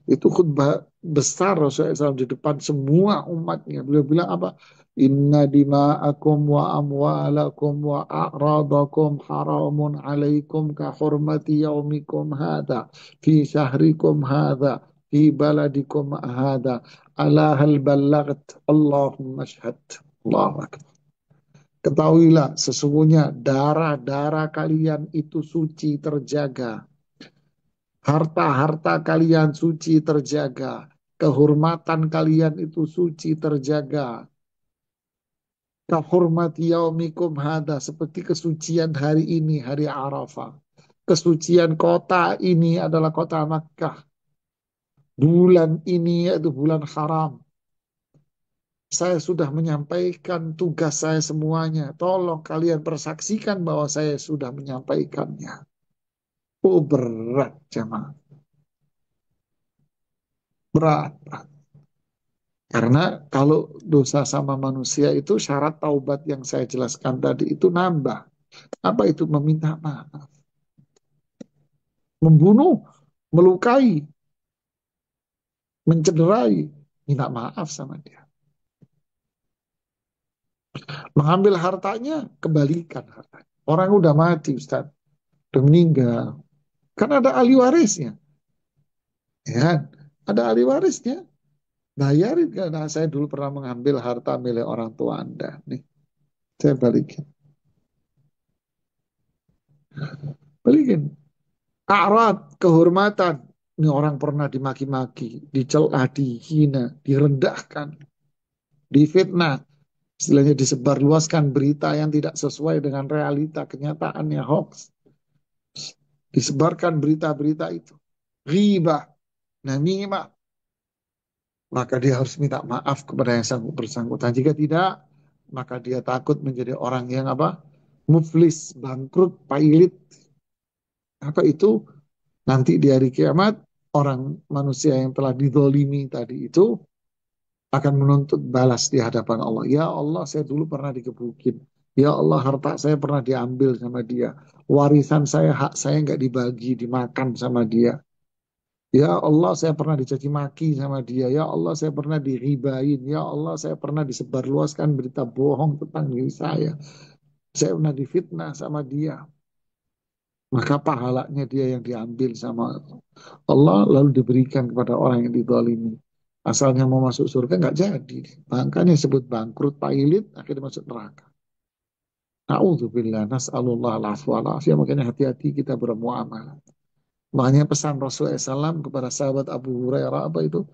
Itu khutbah besar Rasulullah SAW di depan semua umatnya. Beliau bilang apa? Inna dima'akum wa amwalakum wa a'radakum haramun alaikum ka hurmati yaumikum hadha fi syahrikum hadha. fi baladikum hadha ala hal ballagt Allahumma syhad. Allahu akbar. Ketahuilah sesungguhnya darah-darah kalian itu suci terjaga. Harta-harta kalian suci terjaga. Kehormatan kalian itu suci terjaga. Kahormati yaumikum hada. Seperti kesucian hari ini, hari Arafah. Kesucian kota ini adalah kota Makkah. Bulan ini yaitu bulan haram. Saya sudah menyampaikan tugas saya semuanya. Tolong kalian persaksikan bahwa saya sudah menyampaikannya. Oh berat jemaah. Berat, berat. Karena kalau dosa sama manusia itu syarat taubat yang saya jelaskan tadi itu nambah. Apa itu meminta maaf? Membunuh, melukai, mencederai, minta maaf sama dia. Mengambil hartanya, kembalikan hartanya. Orang udah mati, Ustaz. Udah meninggal. Kan ada ahli warisnya. Ya kan? Ada ahli warisnya. Bayarin. Karena saya dulu pernah mengambil harta milik orang tua Anda. Nih, saya balikin. Balikin. A'rad, kehormatan. Ini orang pernah dimaki-maki, dicela, dihina, direndahkan, difitnah. Istilahnya disebarluaskan berita yang tidak sesuai dengan realita, kenyataannya hoax. Disebarkan berita-berita itu. Ghibah, namimah. Maka dia harus minta maaf kepada yang sanggup bersangkutan. Jika tidak, maka dia takut menjadi orang yang apa? Muflis, bangkrut, pailit. Apa itu? Nanti di hari kiamat, orang manusia yang telah didolimi tadi itu akan menuntut balas di hadapan Allah. Ya Allah, saya dulu pernah dikebukin. Ya Allah, harta saya pernah diambil sama dia. Warisan saya, hak saya nggak dibagi, dimakan sama dia. Ya Allah, saya pernah dicaci maki sama dia. Ya Allah, saya pernah diribain. Ya Allah, saya pernah disebarluaskan berita bohong tentang diri saya. Saya pernah difitnah sama dia. Maka pahalanya dia yang diambil sama Allah lalu diberikan kepada orang yang dizalimi. Asalnya mau masuk surga nggak jadi. Makanya disebut bangkrut, pailit, akhirnya masuk neraka. Na'udzubillah, nas'alullah al-afwa al-afiyah. Makanya hati-hati kita bermuamalah. Makanya pesan Rasulullah SAW kepada sahabat Abu Hurairah apa itu?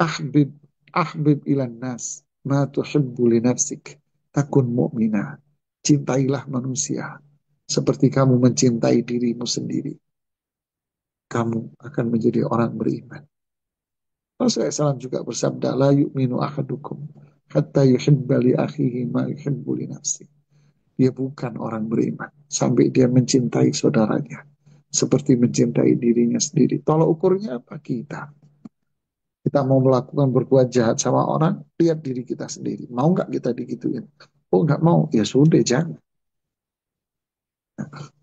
Ahbib, ahbib ilan nas, ma tuhibbu li nafsik, takun mu'minah. Cintailah manusia seperti kamu mencintai dirimu sendiri. Kamu akan menjadi orang beriman. Rasulullah SAW juga bersabda, la yu'minu ahadukum hatta yuhibba li akhihi ma yuhibbu li nafsi. Dia bukan orang beriman sampai dia mencintai saudaranya seperti mencintai dirinya sendiri. Tolak ukurnya apa? Kita mau melakukan berbuat jahat sama orang, lihat diri kita sendiri. Mau nggak kita digituin? Oh nggak mau, ya sudah jangan.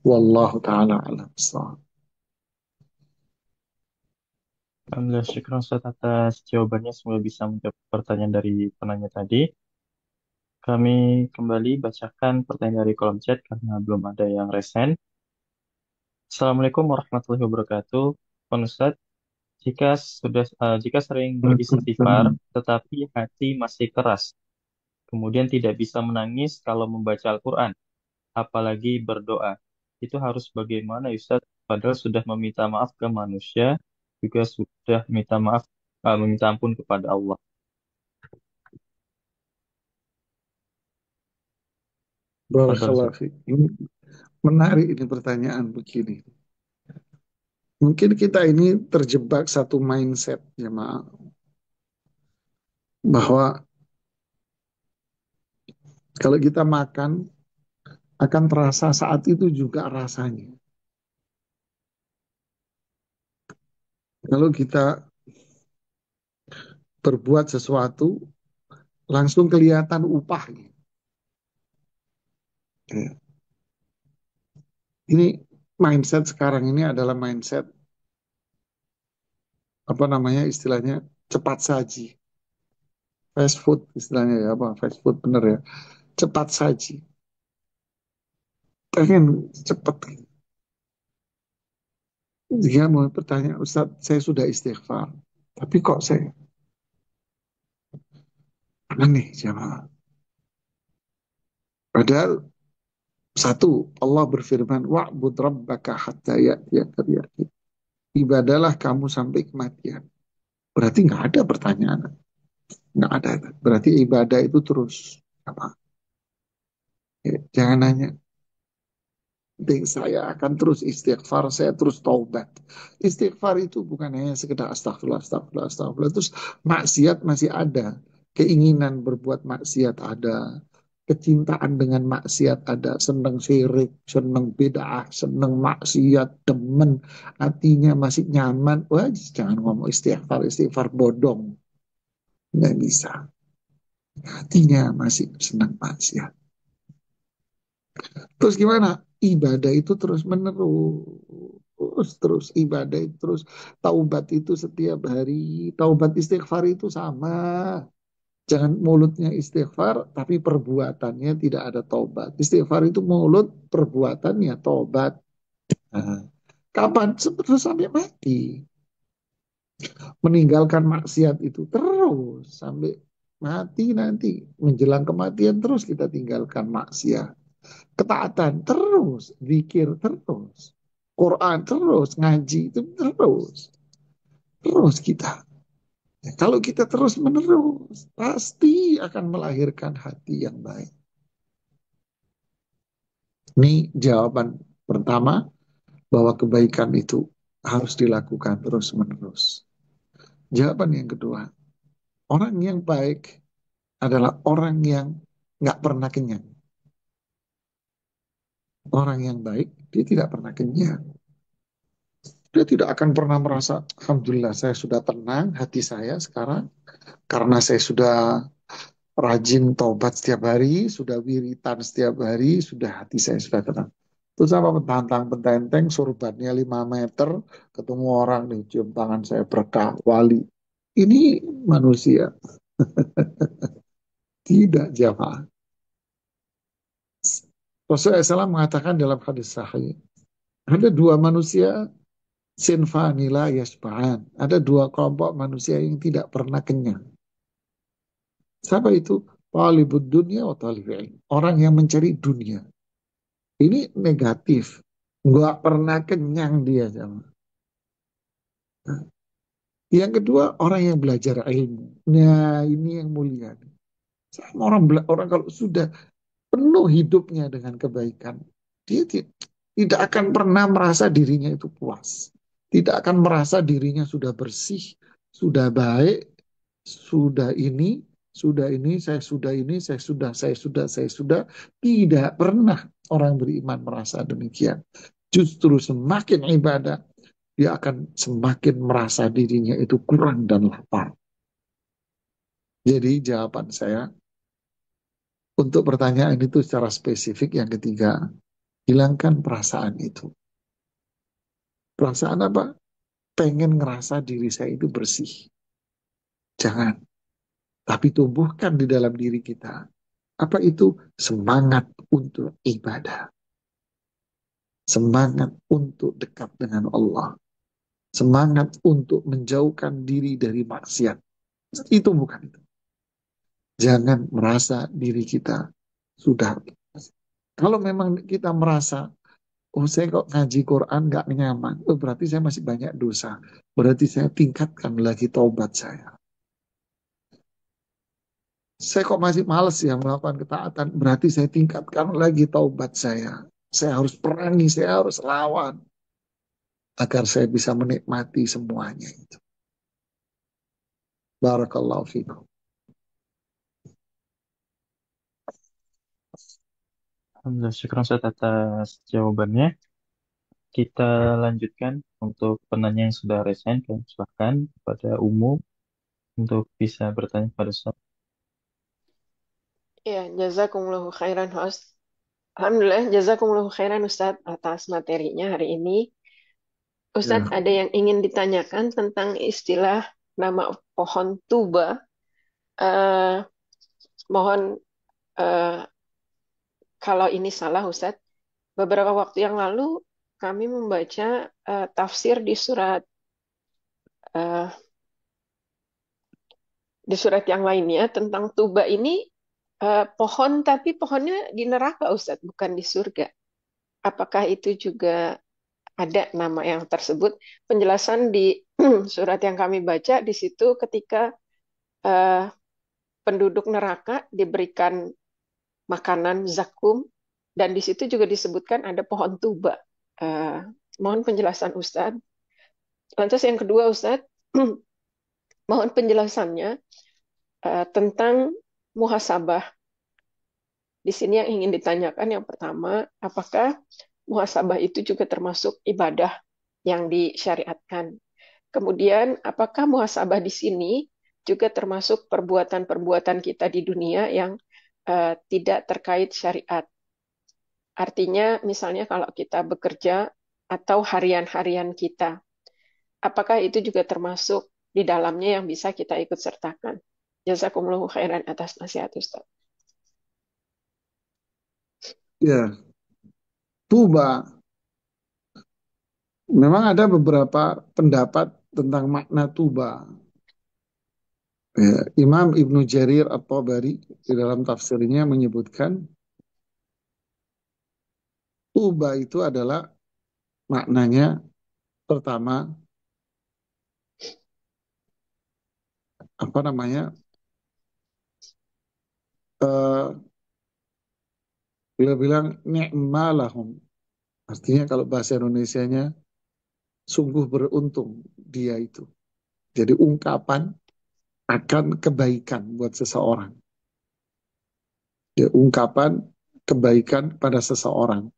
Wallahu ta'ala alam. Alhamdulillah, syukur Ustaz atas jawabannya. Semoga bisa menjawab pertanyaan dari penanya tadi. Kami kembali bacakan pertanyaan dari kolom chat karena belum ada yang resen. Assalamualaikum warahmatullahi wabarakatuh. Pak Ustadz, jika sering beristighfar tetapi hati masih keras, kemudian tidak bisa menangis kalau membaca Al-Quran, apalagi berdoa, itu harus bagaimana Ustadz? Padahal sudah meminta maaf ke manusia, juga sudah meminta ampun kepada Allah. Fadal, Barakallahu Ustadz. fiik. Ini menarik ini pertanyaan begini. Mungkin kita ini terjebak satu mindset ya maaf bahwa kalau kita makan akan terasa saat itu juga rasanya. Kalau kita berbuat sesuatu langsung kelihatan upahnya. Ya. Ini mindset sekarang ini adalah mindset apa namanya istilahnya cepat saji, fast food istilahnya ya apa fast food bener ya, cepat saji, pengen cepat. Jika mau bertanya, Ustadz, saya sudah istighfar, Tapi kok saya aneh jamaah. Padahal satu, Allah berfirman, wa'bud rabbaka hatta ya'tiyakal yaqin. Ibadalah kamu sampai kematian. Berarti nggak ada pertanyaan. Nggak ada. Berarti ibadah itu terus. Apa? Ya, jangan nanya. Saya akan terus istighfar, saya terus taubat. Istighfar itu bukan hanya sekedar astagfirullah, astagfirullah, astagfirullah. Terus maksiat masih ada. Keinginan berbuat maksiat ada. Kecintaan dengan maksiat ada. Senang syirik, senang bid'ah, senang maksiat, demen. Hatinya masih nyaman. Wah, jangan ngomong istighfar, istighfar bodong. Nggak bisa. Hatinya masih senang maksiat. Terus gimana? Ibadah itu terus menerus, terus ibadah itu terus, taubat itu setiap hari, taubat istighfar itu sama. Jangan mulutnya istighfar, tapi perbuatannya tidak ada taubat. Istighfar itu mulut, perbuatannya taubat. Nah, kapan? Terus sampai mati. Meninggalkan maksiat itu terus sampai mati nanti. Menjelang kematian terus kita tinggalkan maksiat. Ketaatan terus, zikir terus, Quran terus, ngaji itu terus kita. Ya, kalau kita terus menerus, pasti akan melahirkan hati yang baik. Ini jawaban pertama, bahwa kebaikan itu harus dilakukan terus menerus. Jawaban yang kedua, orang yang baik adalah orang yang nggak pernah kenyang. Orang yang baik, dia tidak pernah kenyang. Dia tidak akan pernah merasa, Alhamdulillah saya sudah tenang hati saya sekarang, karena saya sudah rajin taubat setiap hari, sudah wiritan setiap hari, sudah hati saya sudah tenang. Terus apa pentantang-pententeng, surbannya 5 meter, ketemu orang nih, cium tangan saya berkah, wali. Ini manusia, tidak jamaah. Rasulullah SAW mengatakan dalam hadis sahih, ada dua manusia, sinfani la yasba'an. Ada dua kelompok manusia yang tidak pernah kenyang. Siapa itu? Talibud dunia atau talibul ilm. Orang yang mencari dunia. Ini negatif. Nggak pernah kenyang dia. Sama. Yang kedua, orang yang belajar ilmu. Nah, ini yang mulia. Sama orang kalau sudah penuh hidupnya dengan kebaikan, dia tidak akan pernah merasa dirinya itu puas. Tidak akan merasa dirinya sudah bersih, sudah baik, sudah ini, sudah ini, saya sudah ini, saya sudah. Tidak pernah orang beriman merasa demikian. Justru semakin ibadah, dia akan semakin merasa dirinya itu kurang dan lapar. Jadi jawaban saya untuk pertanyaan itu secara spesifik yang ketiga, hilangkan perasaan itu. Perasaan apa? Pengen ngerasa diri saya itu bersih. Jangan. Tapi tumbuhkan di dalam diri kita. Apa itu? Semangat untuk ibadah. Semangat untuk dekat dengan Allah. Semangat untuk menjauhkan diri dari maksiat. Itu bukan itu. Jangan merasa diri kita sudah. Kalau memang kita merasa, oh saya kok ngaji Quran nggak nyaman, oh berarti saya masih banyak dosa. Berarti saya tingkatkan lagi taubat saya. Saya kok masih males ya melakukan ketaatan, berarti saya tingkatkan lagi taubat saya. Saya harus perangi, saya harus lawan. Agar saya bisa menikmati semuanya itu. Barakallahu fikum. Alhamdulillah, syukur Ustaz atas jawabannya. Kita lanjutkan untuk penanya yang sudah resen, dan silakan kepada umum untuk bisa bertanya pada Ustaz. Ya, jazakumullahu khairan host. Alhamdulillah, jazakumullahu khairan Ustadz atas materinya hari ini. Ustadz, Ya, ada yang ingin ditanyakan tentang istilah nama pohon tuba. Eh, mohon eh, kalau ini salah Ustadz. Beberapa waktu yang lalu kami membaca tafsir di surat eh, di surat yang lainnya tentang tuba ini pohon, tapi pohonnya di neraka Ustadz, bukan di surga. Apakah itu juga ada nama yang tersebut? Penjelasan di surat yang kami baca di situ ketika eh, penduduk neraka diberikan makanan zakum, dan di situ juga disebutkan ada pohon tuba. Eh, Mohon penjelasan Ustadz. Lantas yang kedua Ustadz, mohon penjelasannya tentang muhasabah. Di sini yang ingin ditanyakan yang pertama, apakah muhasabah itu juga termasuk ibadah yang disyariatkan? Kemudian, apakah muhasabah di sini juga termasuk perbuatan-perbuatan kita di dunia yang tidak terkait syariat? Artinya, misalnya kalau kita bekerja atau harian-harian kita, apakah itu juga termasuk di dalamnya yang bisa kita ikut sertakan? Jazakumullahu khairan atas nasihat Ustaz. Ya, tuba. Memang ada beberapa pendapat tentang makna tuba. Ya, Imam Ibnu Jarir At-Tabari di dalam tafsirnya menyebutkan tuba itu adalah maknanya pertama apa namanya? eh Beliau bilang ni'malahum. Artinya kalau bahasa Indonesianya sungguh beruntung dia itu. Jadi ungkapan akan kebaikan buat seseorang. Ya, ungkapan kebaikan pada seseorang.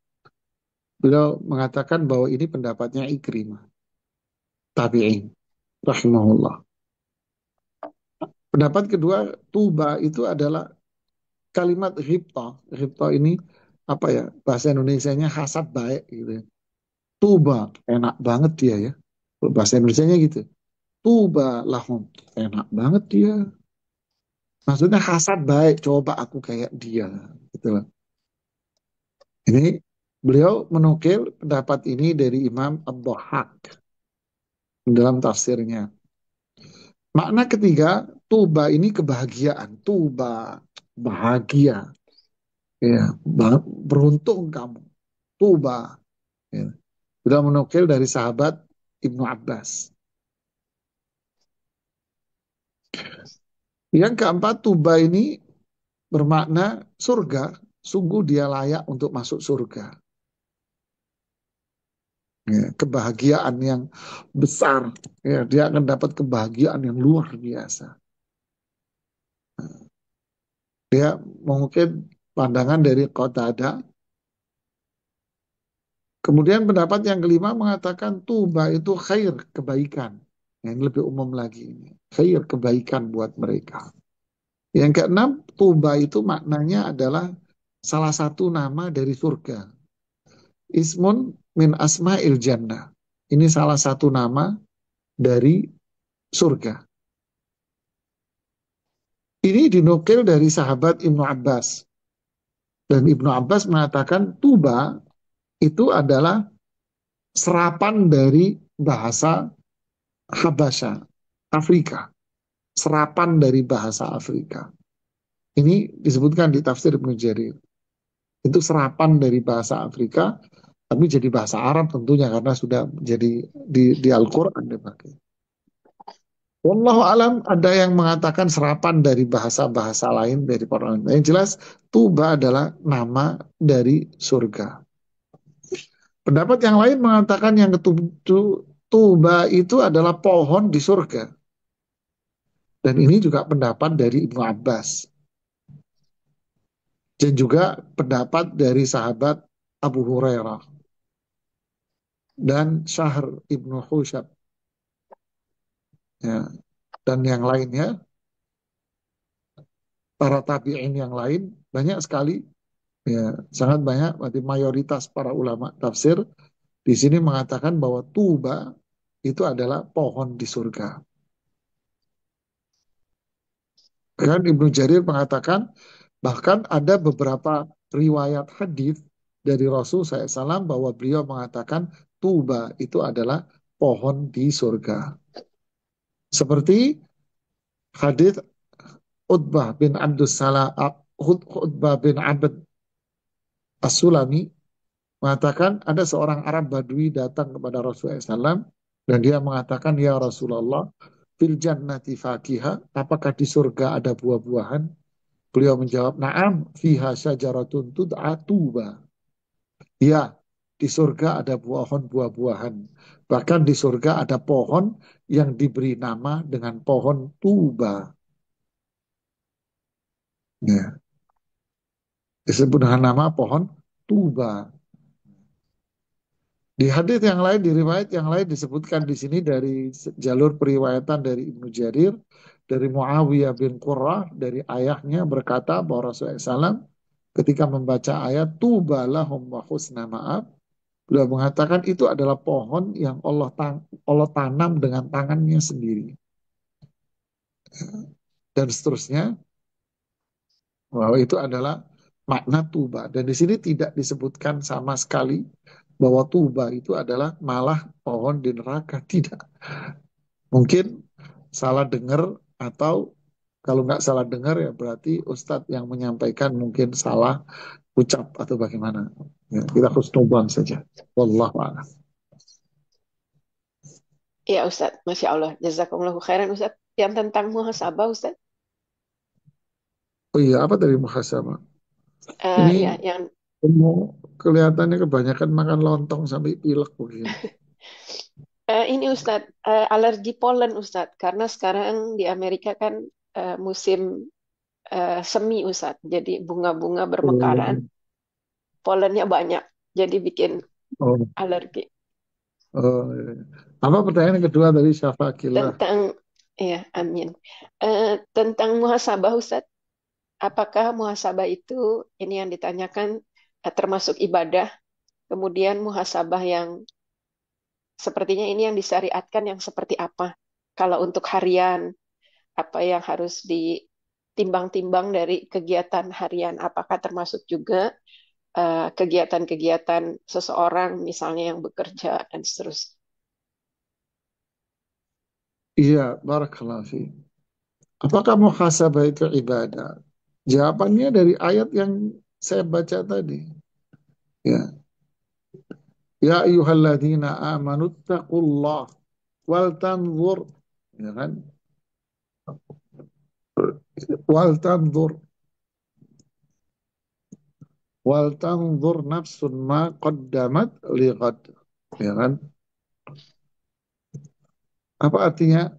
Beliau mengatakan bahwa ini pendapatnya Ikrimah, tabi'in, rahimahullah. Pendapat kedua, tuba itu adalah kalimat ghibta. Ghibta ini apa ya? Bahasa Indonesianya hasad baik gitu ya. Tuba, enak banget dia ya. Bahasa Indonesianya gitu. Tuba lahum, enak banget dia. Maksudnya hasad baik, coba aku kayak dia. Gitu loh. Ini beliau menukil pendapat ini dari Imam Ad-Dhahhak dalam tafsirnya. Makna ketiga, tuba ini kebahagiaan. Tuba, bahagia. Ya, beruntung kamu. Tuba. Ya. Sudah menukil dari sahabat Ibnu Abbas. Yang keempat, tuba ini bermakna surga. Sungguh dia layak untuk masuk surga. Ya, kebahagiaan yang besar. Ya, dia akan dapat kebahagiaan yang luar biasa. Dia mungkin pandangan dari Qatadah. Kemudian pendapat yang kelima mengatakan tuba itu khair, kebaikan. Yang lebih umum lagi ini. Khair, kebaikan buat mereka. Yang keenam, tuba itu maknanya adalah salah satu nama dari surga. Ismun min asma'il jannah. Ini salah satu nama dari surga. Ini dinukil dari sahabat Ibnu Abbas. Dan Ibnu Abbas mengatakan tuba itu adalah serapan dari bahasa Habasya, Afrika. Serapan dari bahasa Afrika. Ini disebutkan di tafsir Ibnu Jarir. Itu serapan dari bahasa Afrika, tapi jadi bahasa Arab tentunya karena sudah jadi di Al-Quran dipakai. Wallahu alam, ada yang mengatakan serapan dari bahasa-bahasa lain dari para ulama. Yang jelas tuba adalah nama dari surga. Pendapat yang lain mengatakan yang ketujuh, tuba itu adalah pohon di surga. Dan ini juga pendapat dari Ibnu Abbas. Dan juga pendapat dari sahabat Abu Hurairah dan Syahr Ibnu Hushab. Ya. Dan yang lainnya, para tabi'in yang lain, banyak sekali, ya, sangat banyak, berarti mayoritas para ulama tafsir di sini mengatakan bahwa tuba itu adalah pohon di surga. Dan Ibnu Jarir mengatakan bahkan ada beberapa riwayat hadis dari Rasul SAW bahwa beliau mengatakan tuba itu adalah pohon di surga. Seperti hadis Utbah bin Abdus Salam, Utbah bin Abd As-Sulami mengatakan ada seorang Arab Badui datang kepada Rasulullah SAW dan dia mengatakan, ya Rasulullah, fil jannati fakiha, apakah di surga ada buah-buahan? Beliau menjawab, na'am, fiha syajaratun tud'a tuba. Ya, di surga ada buah-buahan. Bahkan di surga ada pohon yang diberi nama dengan pohon tuba. Ya, disebut dengan nama pohon tuba. Di hadis yang lain, di riwayat yang lain disebutkan di sini dari jalur periwayatan dari Ibnu Jarir, dari Muawiyah bin Qurrah, dari ayahnya berkata bahwa Rasulullah SAW ketika membaca ayat tuba lahum wa husna ma'ab, beliau mengatakan itu adalah pohon yang Allah tanam dengan tangannya sendiri. Dan seterusnya, bahwa itu adalah makna tuba. Dan di sini tidak disebutkan sama sekali bahwa tuba itu adalah malah pohon di neraka. Tidak. Mungkin salah dengar atau kalau nggak salah dengar ya berarti Ustadz yang menyampaikan mungkin salah ucap atau bagaimana. Ya, kita husnudzon saja. Wallahu a'lam. Ya Ustaz, Masya Allah. Jazakumullahu khairan Ustaz. Yang tentang muhasabah Ustaz. Oh iya, apa dari muhasabah? Ini Ya, yang kelihatannya kebanyakan makan lontong sampai pilek begini. ini Ustaz, alergi polen Ustaz. Karena sekarang di Amerika kan musim semi Ustaz. Jadi bunga-bunga bermekaran, polennya banyak. Jadi bikin Oh, alergi. oh, iya. Apa pertanyaan kedua tadi Syafaqillah? Tentang, ya amin. Tentang muhasabah Ustaz. Apakah muhasabah itu, ini yang ditanyakan, termasuk ibadah? Kemudian muhasabah yang sepertinya ini yang disyariatkan yang seperti apa? Kalau untuk harian, apa yang harus ditimbang-timbang dari kegiatan harian? Apakah termasuk juga kegiatan-kegiatan seseorang, misalnya yang bekerja dan seterusnya? Iya, barakallahu fi. Apakah muhasabah itu ibadah? Jawabannya dari ayat yang saya baca tadi. Ya, ya ayyuhalladzina amanu taqullah wal tanzur, ya kan? Wal tanzur nafsun ma qaddamat lighad. Ya kan? Apa artinya?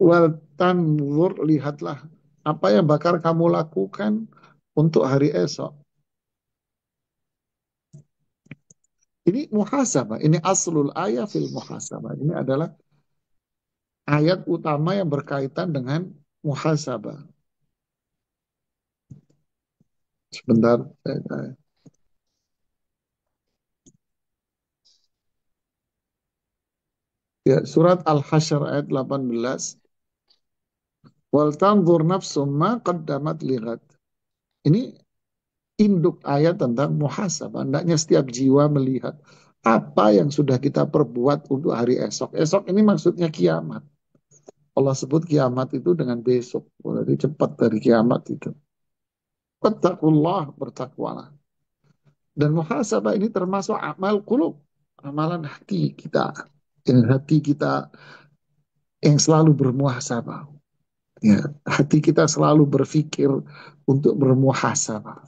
Wal tanzur, lihatlah apa yang bakal kamu lakukan untuk hari esok. Ini muhasabah, ini aslul ayat fil muhasabah. Ini adalah ayat utama yang berkaitan dengan muhasabah. Sebentar. Ya, surat Al-Hasyr ayat 18. Wal tanzur nafsum ma qaddamat lighad. Ini induk ayat tentang muhasabah. Hendaknya setiap jiwa melihat apa yang sudah kita perbuat untuk hari esok. Esok ini maksudnya kiamat. Allah sebut kiamat itu dengan besok. Berarti cepat dari kiamat itu. Wattaqullah, bertakwalah. Dan muhasabah ini termasuk amal qulub, amalan hati kita. Yang hati kita yang selalu bermuhasabah. Ya, hati kita selalu berpikir untuk bermuhasabah.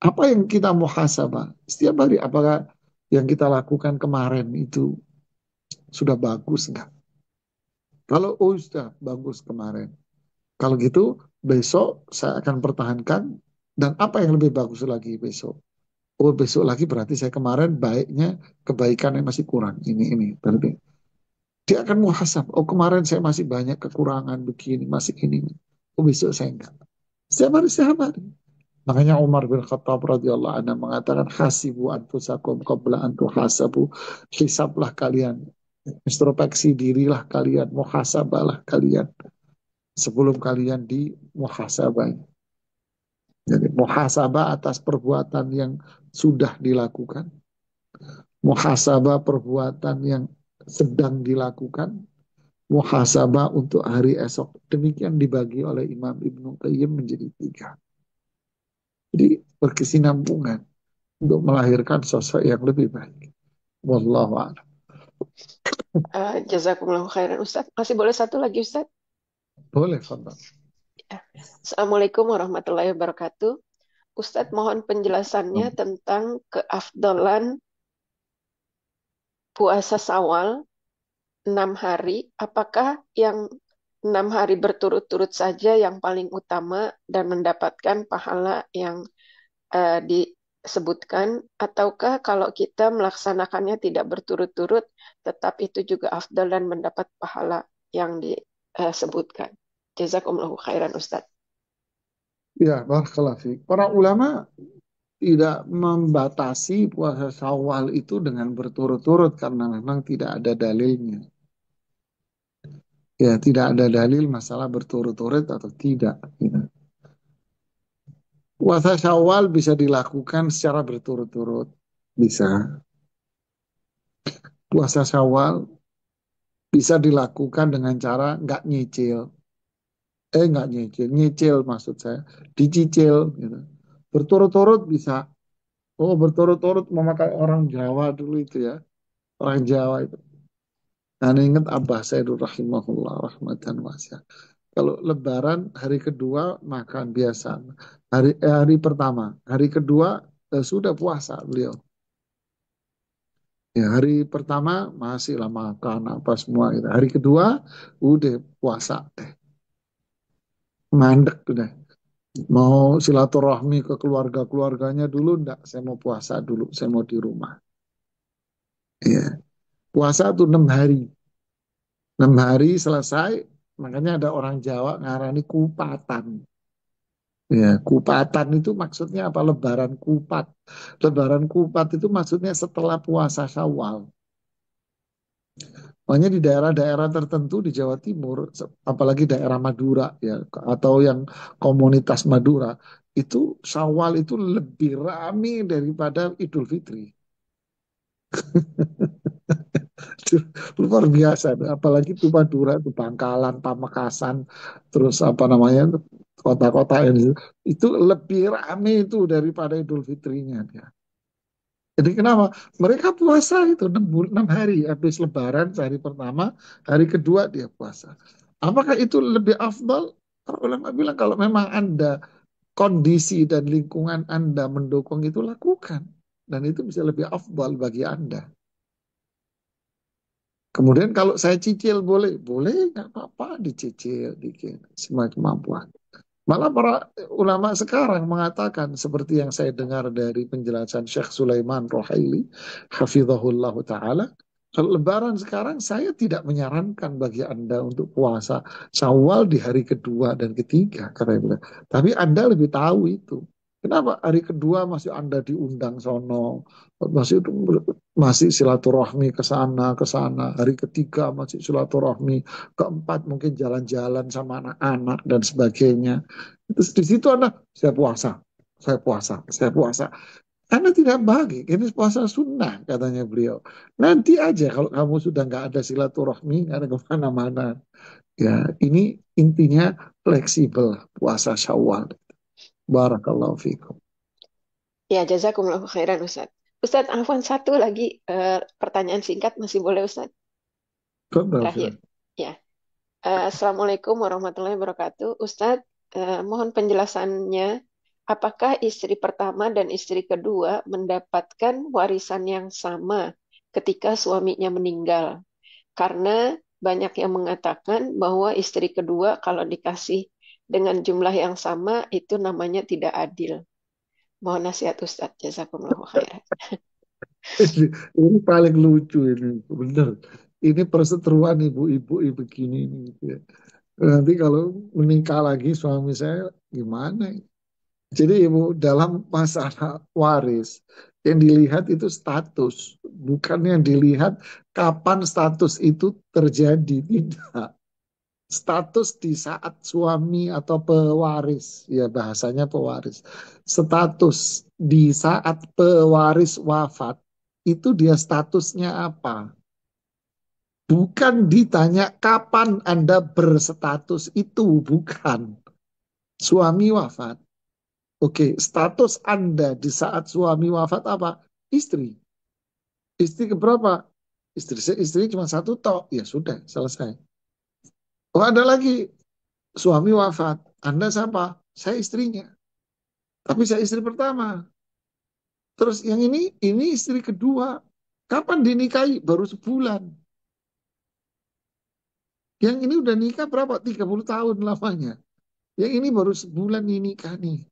Apa yang kita muhasabah? Setiap hari apakah yang kita lakukan kemarin itu sudah bagus enggak? Kalau sudah bagus kemarin. Kalau gitu besok saya akan pertahankan dan apa yang lebih bagus lagi besok? Oh besok lagi berarti saya kemarin baiknya kebaikannya masih kurang. Ini berarti dia akan muhasab. Oh kemarin saya masih banyak kekurangan begini, masih ini. Oh besok saya enggak. Setiap hari. Makanya Umar bin Khattab radhiyallahu anhu mengatakan hasibu anfusakum qabla an tuhasabu. Hisablah kalian, introspeksi dirilah kalian, muhasabahlah kalian sebelum kalian di muhasabah. Jadi muhasabah atas perbuatan yang sudah dilakukan, muhasabah perbuatan yang sedang dilakukan, muhasabah untuk hari esok. Demikian dibagi oleh Imam Ibnu Qayyim menjadi 3. Jadi berkesinambungan untuk melahirkan sosok yang lebih baik. Wallahu a'lam. Jazakumullah khairan Ustaz. Masih boleh satu lagi Ustaz? Boleh, Fadal. Ya. Assalamualaikum warahmatullahi wabarakatuh. Ustadz mohon penjelasannya tentang keafdalan puasa Syawal 6 hari. Apakah yang 6 hari berturut-turut saja yang paling utama dan mendapatkan pahala yang disebutkan, ataukah kalau kita melaksanakannya tidak berturut-turut, tetap itu juga afdal dan mendapat pahala yang disebutkan. Jazakumullahu khairan Ustadz. Ya, barakallahu fiik. Para ulama tidak membatasi puasa Syawal itu dengan berturut-turut karena memang tidak ada dalilnya. Ya, tidak ada dalil masalah berturut-turut atau tidak. Ya. Puasa Syawal bisa dilakukan secara berturut-turut. Bisa. Puasa Syawal bisa dilakukan dengan cara nggak nyicil. Nggak nyicil. Nyicil maksud saya. Dicicil. Gitu. Berturut-turut bisa. Oh, berturut-turut memakai orang Jawa dulu itu ya. Orang Jawa itu. Nah, ingat Abah Sayyidul Rahimahullah rahmatan wasi'ah. Kalau Lebaran hari kedua makan biasa. Hari pertama, hari kedua sudah puasa beliau. Ya, hari pertama masih lah makan apa semua gitu. Hari kedua udah puasa deh. Mandek udah. Mau silaturahmi ke keluarga-keluarganya dulu enggak, saya mau puasa dulu, saya mau di rumah. Ya. Puasa tuh 6 hari. 6 hari selesai, makanya ada orang Jawa ngarani kupatan. Ya, kupatan itu maksudnya apa? Lebaran kupat. Lebaran kupat itu maksudnya setelah puasa Syawal. Makanya di daerah-daerah tertentu di Jawa Timur, apalagi daerah Madura ya, atau yang komunitas Madura, itu Syawal itu lebih ramai daripada Idul Fitri. Luar biasa, apalagi itu Madura, itu Bangkalan, Pamekasan, terus apa namanya, kota-kota ini, itu lebih ramai itu daripada Idul Fitrinya dia. Jadi kenapa? Mereka puasa itu 6 hari habis Lebaran hari pertama, hari kedua dia puasa. Apakah itu lebih afdal? Para ulama bilang kalau memang Anda kondisi dan lingkungan Anda mendukung itu lakukan. Dan itu bisa lebih afdal bagi Anda. Kemudian kalau saya cicil boleh, boleh nggak apa-apa dicicil dikit semua kemampuan. Malah para ulama sekarang mengatakan seperti yang saya dengar dari penjelasan Syekh Sulaiman Rohaili, hafizahullah taala, kalau Lebaran sekarang saya tidak menyarankan bagi Anda untuk puasa Syawal di hari kedua dan ketiga, katanya. Tapi Anda lebih tahu itu. Kenapa hari kedua masih Anda diundang sono, masih silaturahmi ke sana ke sana. Hari ketiga masih silaturahmi, keempat mungkin jalan-jalan sama anak-anak dan sebagainya. Terus di situ Anda, saya puasa, saya puasa, saya puasa. Anda tidak bagi, ini puasa sunnah katanya beliau. Nanti aja kalau kamu sudah nggak ada silaturahmi, nggak ada kemana-mana. Ya, ini intinya fleksibel puasa Syawal. Barakallahu fikum. Ya, jazakumullahu khairan Ustadz. Ustadz, Afwan satu lagi pertanyaan singkat masih boleh Ustadz? Betul, Terakhir. Ya. Assalamualaikum warahmatullahi wabarakatuh. Ustadz, mohon penjelasannya. Apakah istri pertama dan istri kedua mendapatkan warisan yang sama ketika suaminya meninggal? Karena banyak yang mengatakan bahwa istri kedua kalau dikasih dengan jumlah yang sama itu namanya tidak adil. Mohon nasihat Ustadz. Jazakumullahu khairan. Ini paling lucu ini, bener. Ini perseteruan ibu-ibu begini ini, gitu ya. Nanti kalau menikah lagi suami saya gimana? Jadi ibu dalam masalah waris yang dilihat itu status, bukan yang dilihat kapan status itu terjadi. Tidak. Status di saat suami atau pewaris, ya bahasanya pewaris. Status di saat pewaris wafat, itu dia statusnya apa? Bukan ditanya kapan Anda berstatus itu, bukan. Suami wafat. Oke, status Anda di saat suami wafat apa? Istri. Istri keberapa? Istri cuma satu tok. Ya sudah, selesai. Oh, ada lagi. Suami wafat. Anda siapa? Saya istrinya. Tapi saya istri pertama. Terus yang ini istri kedua. Kapan dinikahi? Baru sebulan. Yang ini udah nikah berapa? 30 tahun lamanya. Yang ini baru sebulan nikah nih.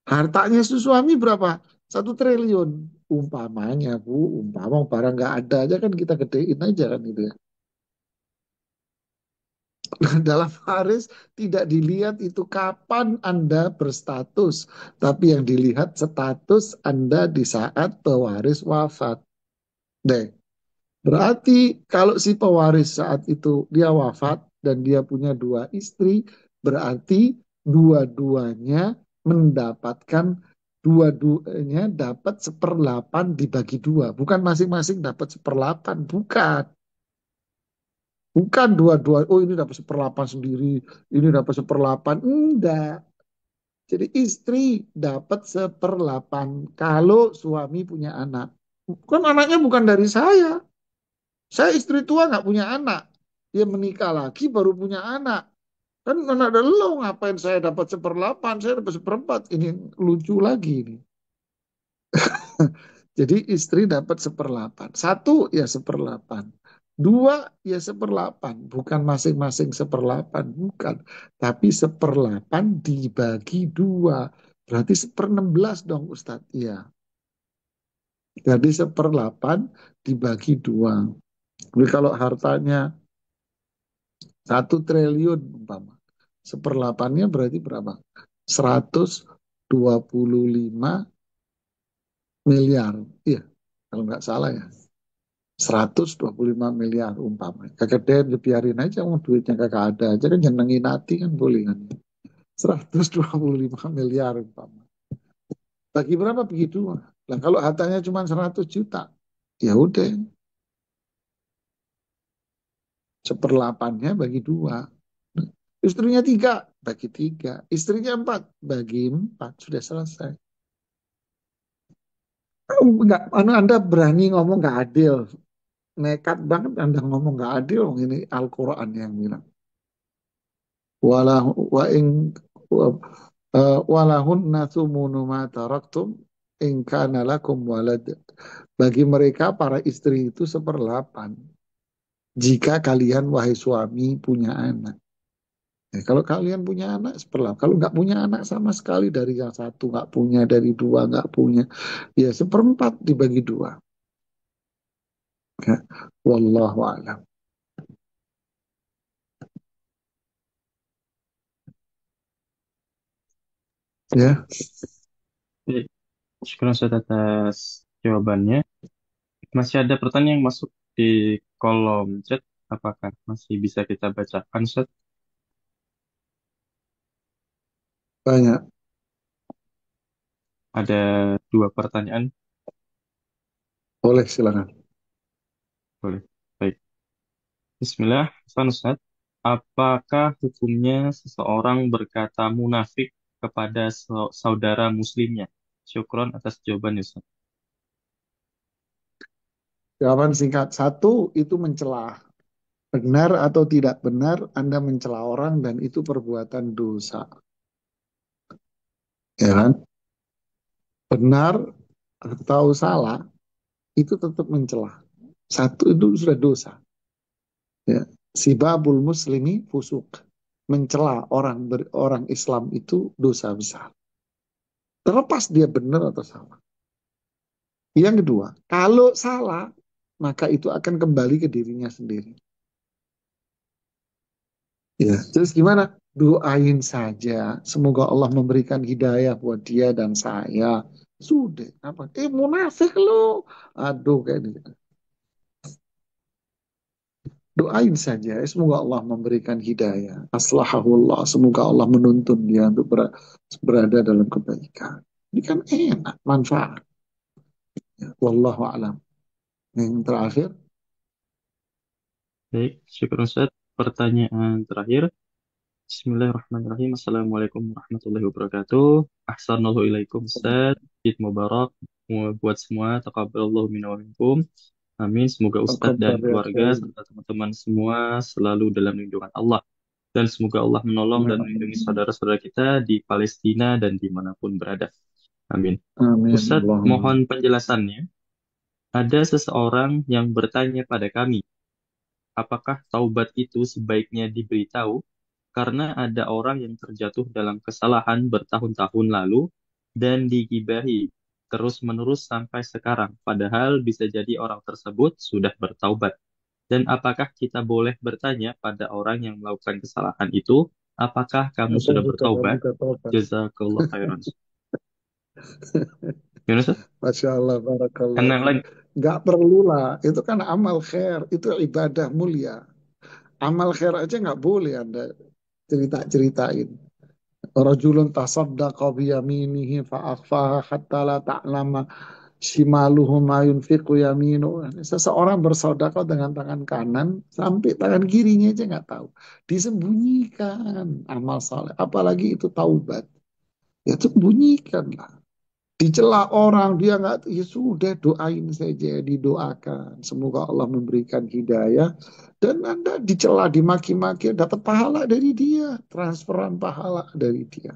Hartanya suami berapa? 1 triliun. Umpamanya, Bu. Umpama barang nggak ada aja kan kita gedein aja kan gitu ya. Dalam waris tidak dilihat itu kapan Anda berstatus, tapi yang dilihat status Anda di saat pewaris wafat. Deh, berarti kalau si pewaris saat itu dia wafat dan dia punya 2 istri, berarti dua-duanya mendapatkan dua-duanya dapat 1/8 dibagi 2. Bukan masing-masing dapat 1/8, bukan. Bukan dua-dua, oh ini dapat 1/8 sendiri, ini dapat 1/8. Enggak. Jadi istri dapat 1/8 kalau suami punya anak. Kan anaknya bukan dari saya. Saya istri tua nggak punya anak. Dia menikah lagi baru punya anak. Kan anak ada lo, ngapain saya dapat 1/8, saya dapat 1/4. Ini lucu lagi ini. Jadi istri dapat 1/8. Satu ya 1/8. Dua ya 1/8. Bukan masing-masing 1/8. Bukan. Tapi 1/8 dibagi 2. Berarti 1/16 dong Ustadz. Iya. Jadi 1/8 dibagi 2. Jadi kalau hartanya 1 triliun umpama. 1/8-nya berarti berapa? 125 miliar. Iya. Kalau nggak salah ya. 125 miliar umpamanya. Kegedean dibiarin aja, mau duitnya kagak ada aja kan, nyenengin hati kan boleh kan. 125 miliar umpamanya. Bagi berapa? Bagi 2. Nah kalau hartanya cuma 100 juta, ya udah 1/8-nya bagi 2. Istrinya 3, bagi 3. Istrinya 4, bagi 4. Sudah selesai. Enggak, Anda berani ngomong nggak adil. Nekat banget Anda ngomong nggak adil. Ini Al-Quran yang bilang. Wala wa ing walahunna thumunu ma taraktum in kana lakum walad. Bagi mereka para istri itu 1/8 jika kalian wahai suami punya anak. Ya, kalau kalian punya anak 1/8. Kalau nggak punya anak sama sekali, dari yang satu nggak punya, dari 2 nggak punya, ya 1/4 dibagi 2. Ya. Wallahu a'lam. Ya. Baik, syukur Ustaz atas jawabannya. Masih ada pertanyaan yang masuk di kolom chat. Apakah masih bisa kita bacakan, Ustaz? Banyak. Ada 2 pertanyaan. Boleh silakan. Boleh. Baik. Bismillah, Ustaz. Apakah hukumnya seseorang berkata munafik kepada saudara muslimnya? Syukron atas jawabannya, Ustaz. Jawaban singkat. 1, itu mencela. Benar atau tidak benar Anda mencela orang dan itu perbuatan dosa. Ya kan? Benar atau salah itu tetap mencela. 1 itu sudah dosa. Ya. Sibabul muslimi fusuk. Mencela orang Islam itu dosa besar. Terlepas dia benar atau salah. Yang kedua, kalau salah maka itu akan kembali ke dirinya sendiri. Ya, terus gimana? Doain saja. Semoga Allah memberikan hidayah buat dia dan saya. Sudah. Apa? Munafik lo. Aduh, kayak gitu. Doain saja. Semoga Allah memberikan hidayah. Aslahahullah. Semoga Allah menuntun dia untuk berada dalam kebaikan. Ini kan enak. Manfaat. Ya, wallahu a'lam. Yang terakhir. Baik, syukur Ustaz. Pertanyaan terakhir. Bismillahirrahmanirrahim. Assalamualaikum warahmatullahi wabarakatuh. Ahsanallahu ilaikum Ustaz. Eid Mubarak. Buat semua. Taqabbalallahu minna wa minkum. Amin. Semoga Ustadz dan Taqabbal ya keluarga Sayyid. serta teman-teman semua selalu dalam lindungan Allah. Dan semoga Allah menolong dan melindungi saudara-saudara kita di Palestina dan dimanapun berada. Amin. Amin. Ustadz, Allahumma. mohon penjelasannya. Ada seseorang yang bertanya pada kami, apakah taubat itu sebaiknya diberitahu? Karena ada orang yang terjatuh dalam kesalahan bertahun-tahun lalu dan digibahi terus-menerus sampai sekarang. Padahal bisa jadi orang tersebut sudah bertaubat. Dan apakah kita boleh bertanya pada orang yang melakukan kesalahan itu, apakah kamu Apa sudah bukan bertaubat? bukan taubat? Jazakallah khairan. Gimana, Ustaz? Masya Allah, barakallah. Enak lagi. Nggak perlu lah, itu kan amal khair, itu ibadah mulia. Amal khair aja nggak boleh Anda cerita-ceritain. Rajulun tasaddaqa biyaminihi fa'akhfaha hatta la ta'lama shimaluhu ma yunfiqu yaminu. Seseorang bersedekah dengan tangan kanan sampai tangan kirinya aja nggak tahu. Disembunyikan amal saleh. Apalagi itu taubat. Ya sembunyikan lah. Dicela orang, dia nggak, ya sudah doain saja, didoakan. Semoga Allah memberikan hidayah. Dan Anda dicela, dimaki-maki, dapat pahala dari dia. Transferan pahala dari dia.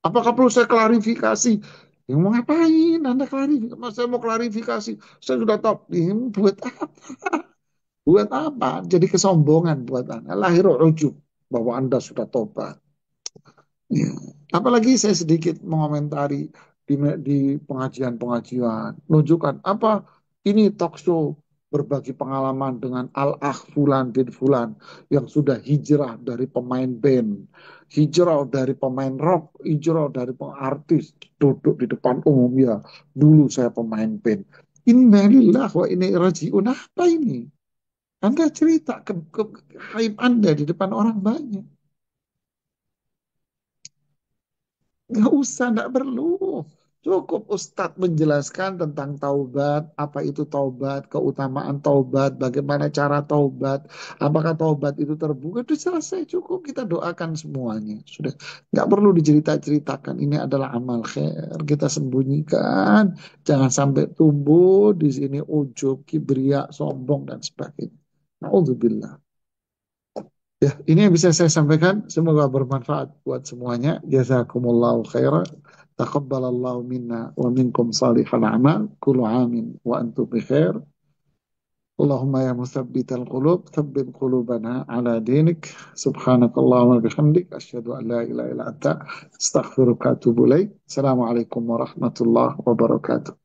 Apakah perlu saya klarifikasi? Ya, mau ngapain Anda klarifikasi? Mas, saya mau klarifikasi. Saya sudah tahu. Ya, buat apa? Buat apa? Jadi kesombongan buat Anda. Lahir ujub bahwa Anda sudah tobat. Ya. Apalagi saya sedikit mengomentari di pengajian-pengajian, menunjukkan apa ini talk show berbagi pengalaman dengan Al-Akh Fulan bin Fulan yang sudah hijrah dari pemain band, hijrah dari pemain rock, hijrah dari artis, duduk di depan umum ya. Dulu saya pemain band. Innalillah wa inna ilaihi raji'un. Apa ini? Anda cerita ke aib Anda di depan orang banyak. Nggak usah, nggak perlu. Cukup Ustadz menjelaskan tentang taubat, apa itu taubat, keutamaan taubat, bagaimana cara taubat, apakah taubat itu terbuka, itu selesai, cukup kita doakan semuanya. Sudah, nggak perlu dicerita-ceritakan, ini adalah amal khair, kita sembunyikan, jangan sampai tumbuh di sini ujub, kibria, sombong, dan sebagainya. Na'udzubillah. Ya, ini yang bisa saya sampaikan. Semoga bermanfaat buat semuanya. Jazakumullahu khairan. Taqabbalallahu minna wa minkum salihal a'mal. Kullu amin wa antum bi khair. Allahumma ya musabbital qulub, thabbit qulubana ala dinik. Subhanakallahumma bihamdik. Asyhadu an la ilaha illa anta. Astaghfiruka wa atubu ilaik. Assalamualaikum warahmatullahi wabarakatuh.